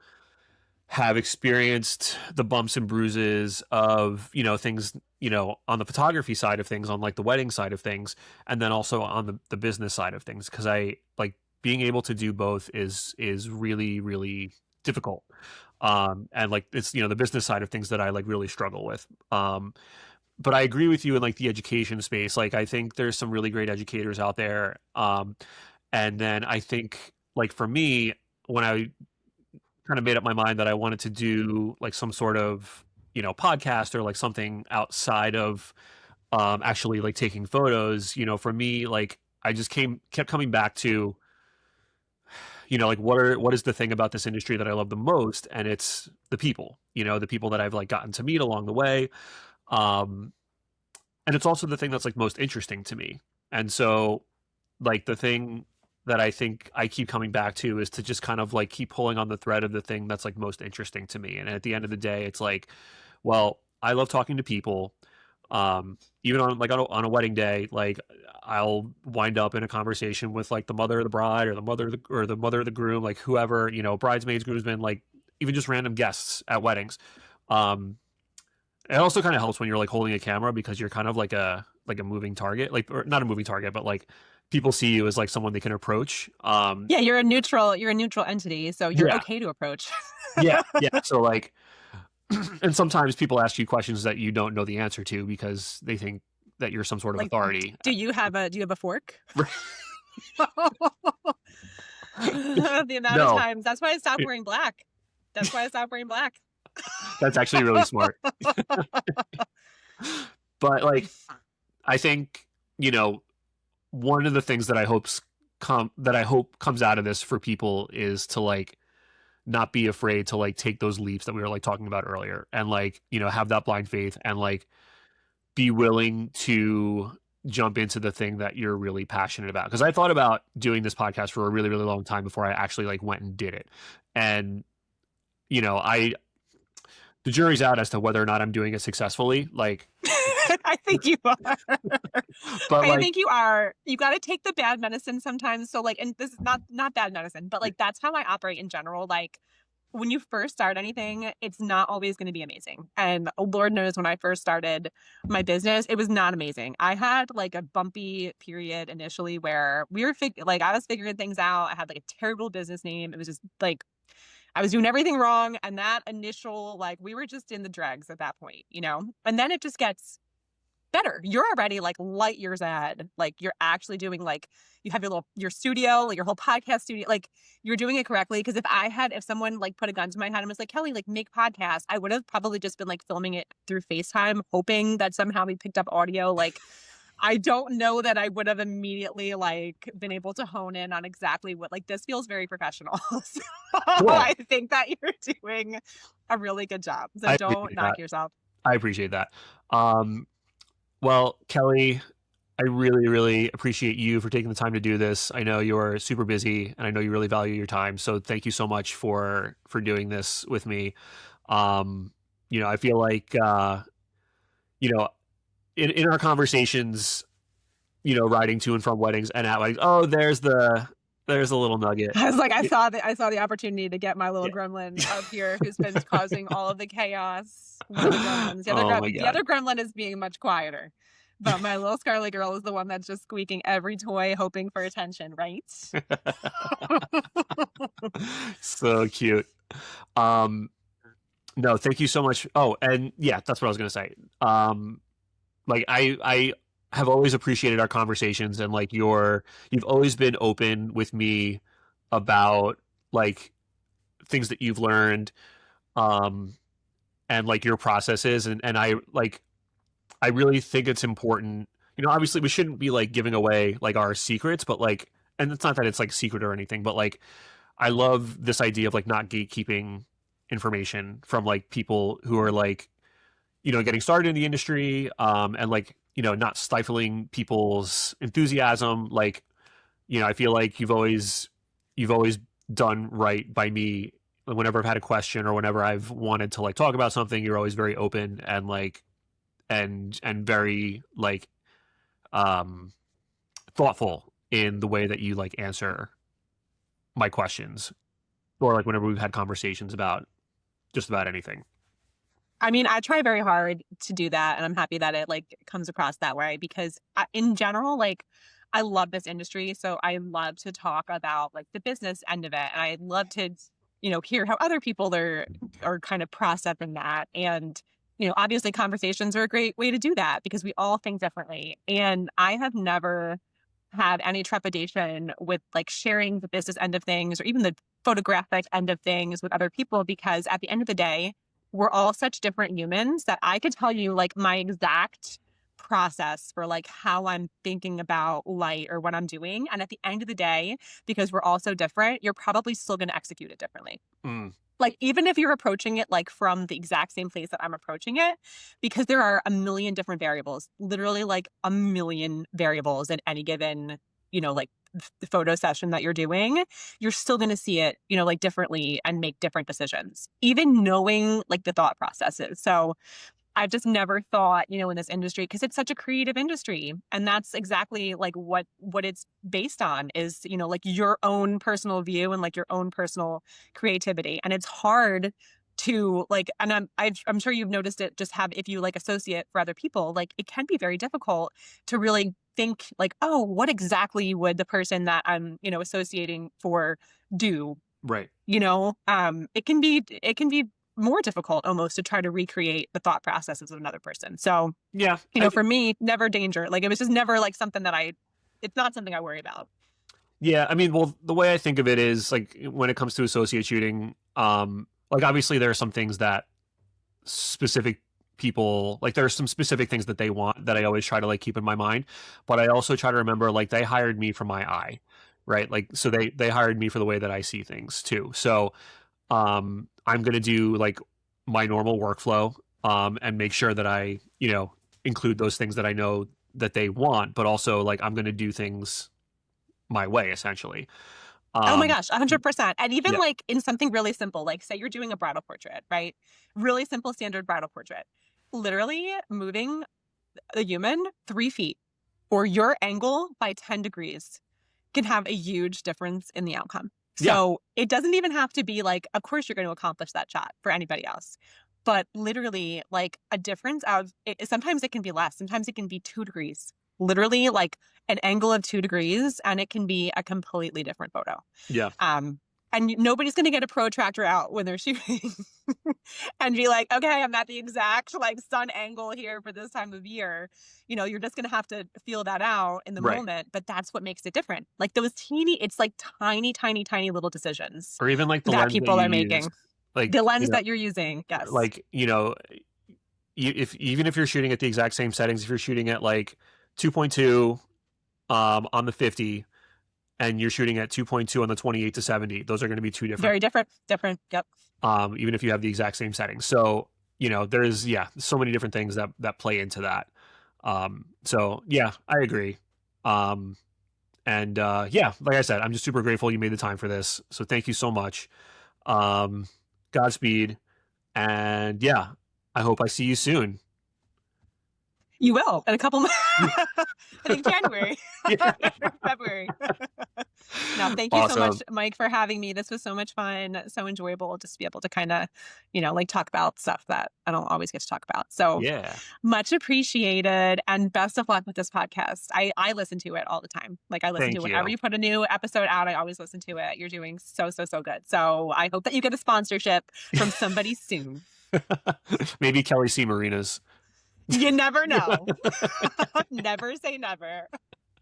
have experienced the bumps and bruises of, you know, things, you know, on the photography side of things, on like the wedding side of things, and then also on the business side of things. Cause I like being able to do both is really, really difficult. And like it's, you know, the business side of things that I like really struggle with. But I agree with you in like the education space. Like I think there's some really great educators out there. And then I think like for me, when I kind of made up my mind that I wanted to do like some sort of, you know, podcast or like something outside of actually like taking photos, you know, for me, like I just kept coming back to, you know, like what is the thing about this industry that I love the most? And it's the people, you know, the people that I've like gotten to meet along the way. Um, and it's also the thing that's like most interesting to me. And so like the thing that I think I keep coming back to is to just kind of like keep pulling on the thread of the thing that's like most interesting to me. And at the end of the day, it's like, well, I love talking to people. Even on like on a wedding day, like I'll wind up in a conversation with like the mother of the bride or the mother of the groom, like whoever, you know, bridesmaids, groomsmen, like even just random guests at weddings. Um, it also kind of helps when you're like holding a camera because you're kind of like a moving target, like or not a moving target, but like people see you as like someone they can approach. Yeah, you're a neutral entity, so you're Yeah, okay to approach. yeah, yeah. So like, and sometimes people ask you questions that you don't know the answer to because they think that you're some sort of Like, authority. do you have a fork? The amount of No, times. That's why I stopped wearing black. That's why I stopped wearing black. that's actually really smart. But like, I think, you know, one of the things that I hope comes out of this for people is to like not be afraid to like take those leaps that we were like talking about earlier and like, you know, have that blind faith and like be willing to jump into the thing that you're really passionate about. Because I thought about doing this podcast for a really, really long time before I actually like went and did it. And, you know, the jury's out as to whether or not I'm doing it successfully. Like, I think you are. but I like, think you are. You got to take the bad medicine sometimes. So like, and this is not bad medicine, but like that's how I operate in general. Like when you first start anything, it's not always going to be amazing. And Lord knows when I first started my business, it was not amazing. I had like a bumpy period initially where like I was figuring things out. I had like a terrible business name. It was just like I was doing everything wrong. And that initial, like, we were just in the dregs at that point, you know? And then it just gets better. You're already like light years ahead. Like, you're actually doing like, you have your studio, like your whole podcast studio, like, you're doing it correctly. Cause if someone like put a gun to my head and was like, Kelly, like, make podcasts, I would have probably just been like filming it through FaceTime, hoping that somehow we picked up audio. Like, I don't know that I would have immediately like been able to hone in on exactly what, like, this feels very professional. So cool. I think that you're doing a really good job. So I don't appreciate that. knock yourself. I appreciate that. Um, well, Kelly, I really, really appreciate you for taking the time to do this. I know you're super busy and I know you really value your time. So thank you so much for doing this with me. You know, I feel like you know, in our conversations, you know, riding to and from weddings and at like, oh, there's a little nugget. I was like, Yeah, I saw the opportunity to get my little yeah. gremlin up here who's been causing all of the chaos. One of the gremlins. Oh my The God. other gremlin is being much quieter. But my little Scarlet girl is the one that's just squeaking every toy, hoping for attention, right? So cute. Um, no, thank you so much. Oh, and yeah, that's what I was gonna say. Like I have always appreciated our conversations and like you've always been open with me about like things that you've learned, um, and like your processes and I really think it's important. You know, obviously we shouldn't be like giving away like our secrets, but like, and it's not that it's like secret or anything, but like I love this idea of like not gatekeeping information from like people who are like getting started in the industry, and like, not stifling people's enthusiasm. Like, I feel like you've always done right by me. Whenever I've had a question or whenever I've wanted to like talk about something, you're always very open and like, and very like, um, thoughtful in the way that you like answer my questions, or like whenever we've had conversations about just about anything. I mean, I try very hard to do that, and I'm happy that it like comes across that way because in general, like I love this industry, so I love to talk about like the business end of it, and I love to, hear how other people are kind of processing that. And obviously, conversations are a great way to do that because we all think differently. And I have never had any trepidation with like sharing the business end of things or even the photographic end of things with other people because at the end of the day we're all such different humans that I could tell you like my exact process for like how I'm thinking about light or what I'm doing. And at the end of the day, because we're all so different, you're probably still going to execute it differently. Mm. Like, even if you're approaching it like from the exact same place that I'm approaching it, because there are a million different variables, literally like a million variables in any given, like the photo session that you're doing, you're still going to see it, like differently and make different decisions, even knowing like the thought processes. So I've just never thought, in this industry, because it's such a creative industry. And that's exactly like what it's based on is, like your own personal view and like your own personal creativity. And it's hard to like, and I'm sure you've noticed it just if you like associate for other people, like it can be very difficult to really think like, oh, what exactly would the person that I'm, associating for do? Right. It can be more difficult almost to try to recreate the thought processes of another person. So, Yeah. for me, never danger. Like it was just never like something it's not something I worry about. Yeah. I mean, well, the way I think of it is like when it comes to associate shooting, like obviously there are some things that specific people like there are some specific things that they want that I always try to like keep in my mind, but I also try to remember like they hired me for my eye, right? Like so they hired me for the way that I see things too. So I'm going to do like my normal workflow, and make sure that I, include those things that I know that they want, but also like I'm going to do things my way essentially. Oh my Um, gosh, 100%. And even yeah, like in something really simple, like say you're doing a bridal portrait, right? Really simple standard bridal portrait. Literally moving the human 3 feet or your angle by 10 degrees can have a huge difference in the outcome. yeah, So it doesn't even have to be like, of course, you're going to accomplish that shot for anybody else. But literally, like a difference of sometimes it can be less, sometimes it can be 2 degrees, literally like an angle of 2 degrees, and it can be a completely different photo. yeah, And nobody's going to get a protractor out when they're shooting and be like, okay, I'm at the exact like sun angle here for this time of year. You're just going to have to feel that out in the right. moment. But that's what makes it different. Like it's like tiny, tiny, tiny little decisions Or even like the that lens that people you are use, making. like, The lens that you're using. Yes. like, if even if you're shooting at the exact same settings, if you're shooting at like 2.2, on the 50, and you're shooting at 2.2 on the 28 to 70, those are going to be two different, Very different. Different. Yep. even if you have the exact same settings. So, there's, so many different things that play into that. So yeah, I agree. Um, and, yeah, like I said, I'm just super grateful you made the time for this. So thank you so much. Um, Godspeed. And yeah, I hope I see you soon. You will in a couple months. I think January, Yeah. February. No, thank you so much, Awesome. Mike, for having me. This was so much fun, so enjoyable just to be able to kind of, like talk about stuff that I don't always get to talk about. So Yeah. much appreciated and best of luck with this podcast. I listen to it all the time. Like I listen to Thank whenever you. you put a new episode out, I always listen to it. You're doing so, so, so good. So I hope that you get a sponsorship from somebody soon. Maybe Kelly C. Marinas. You never know. Never say never.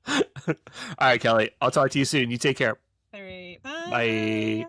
All right, Kelly. I'll talk to you soon. You take care. All right. Bye. Bye.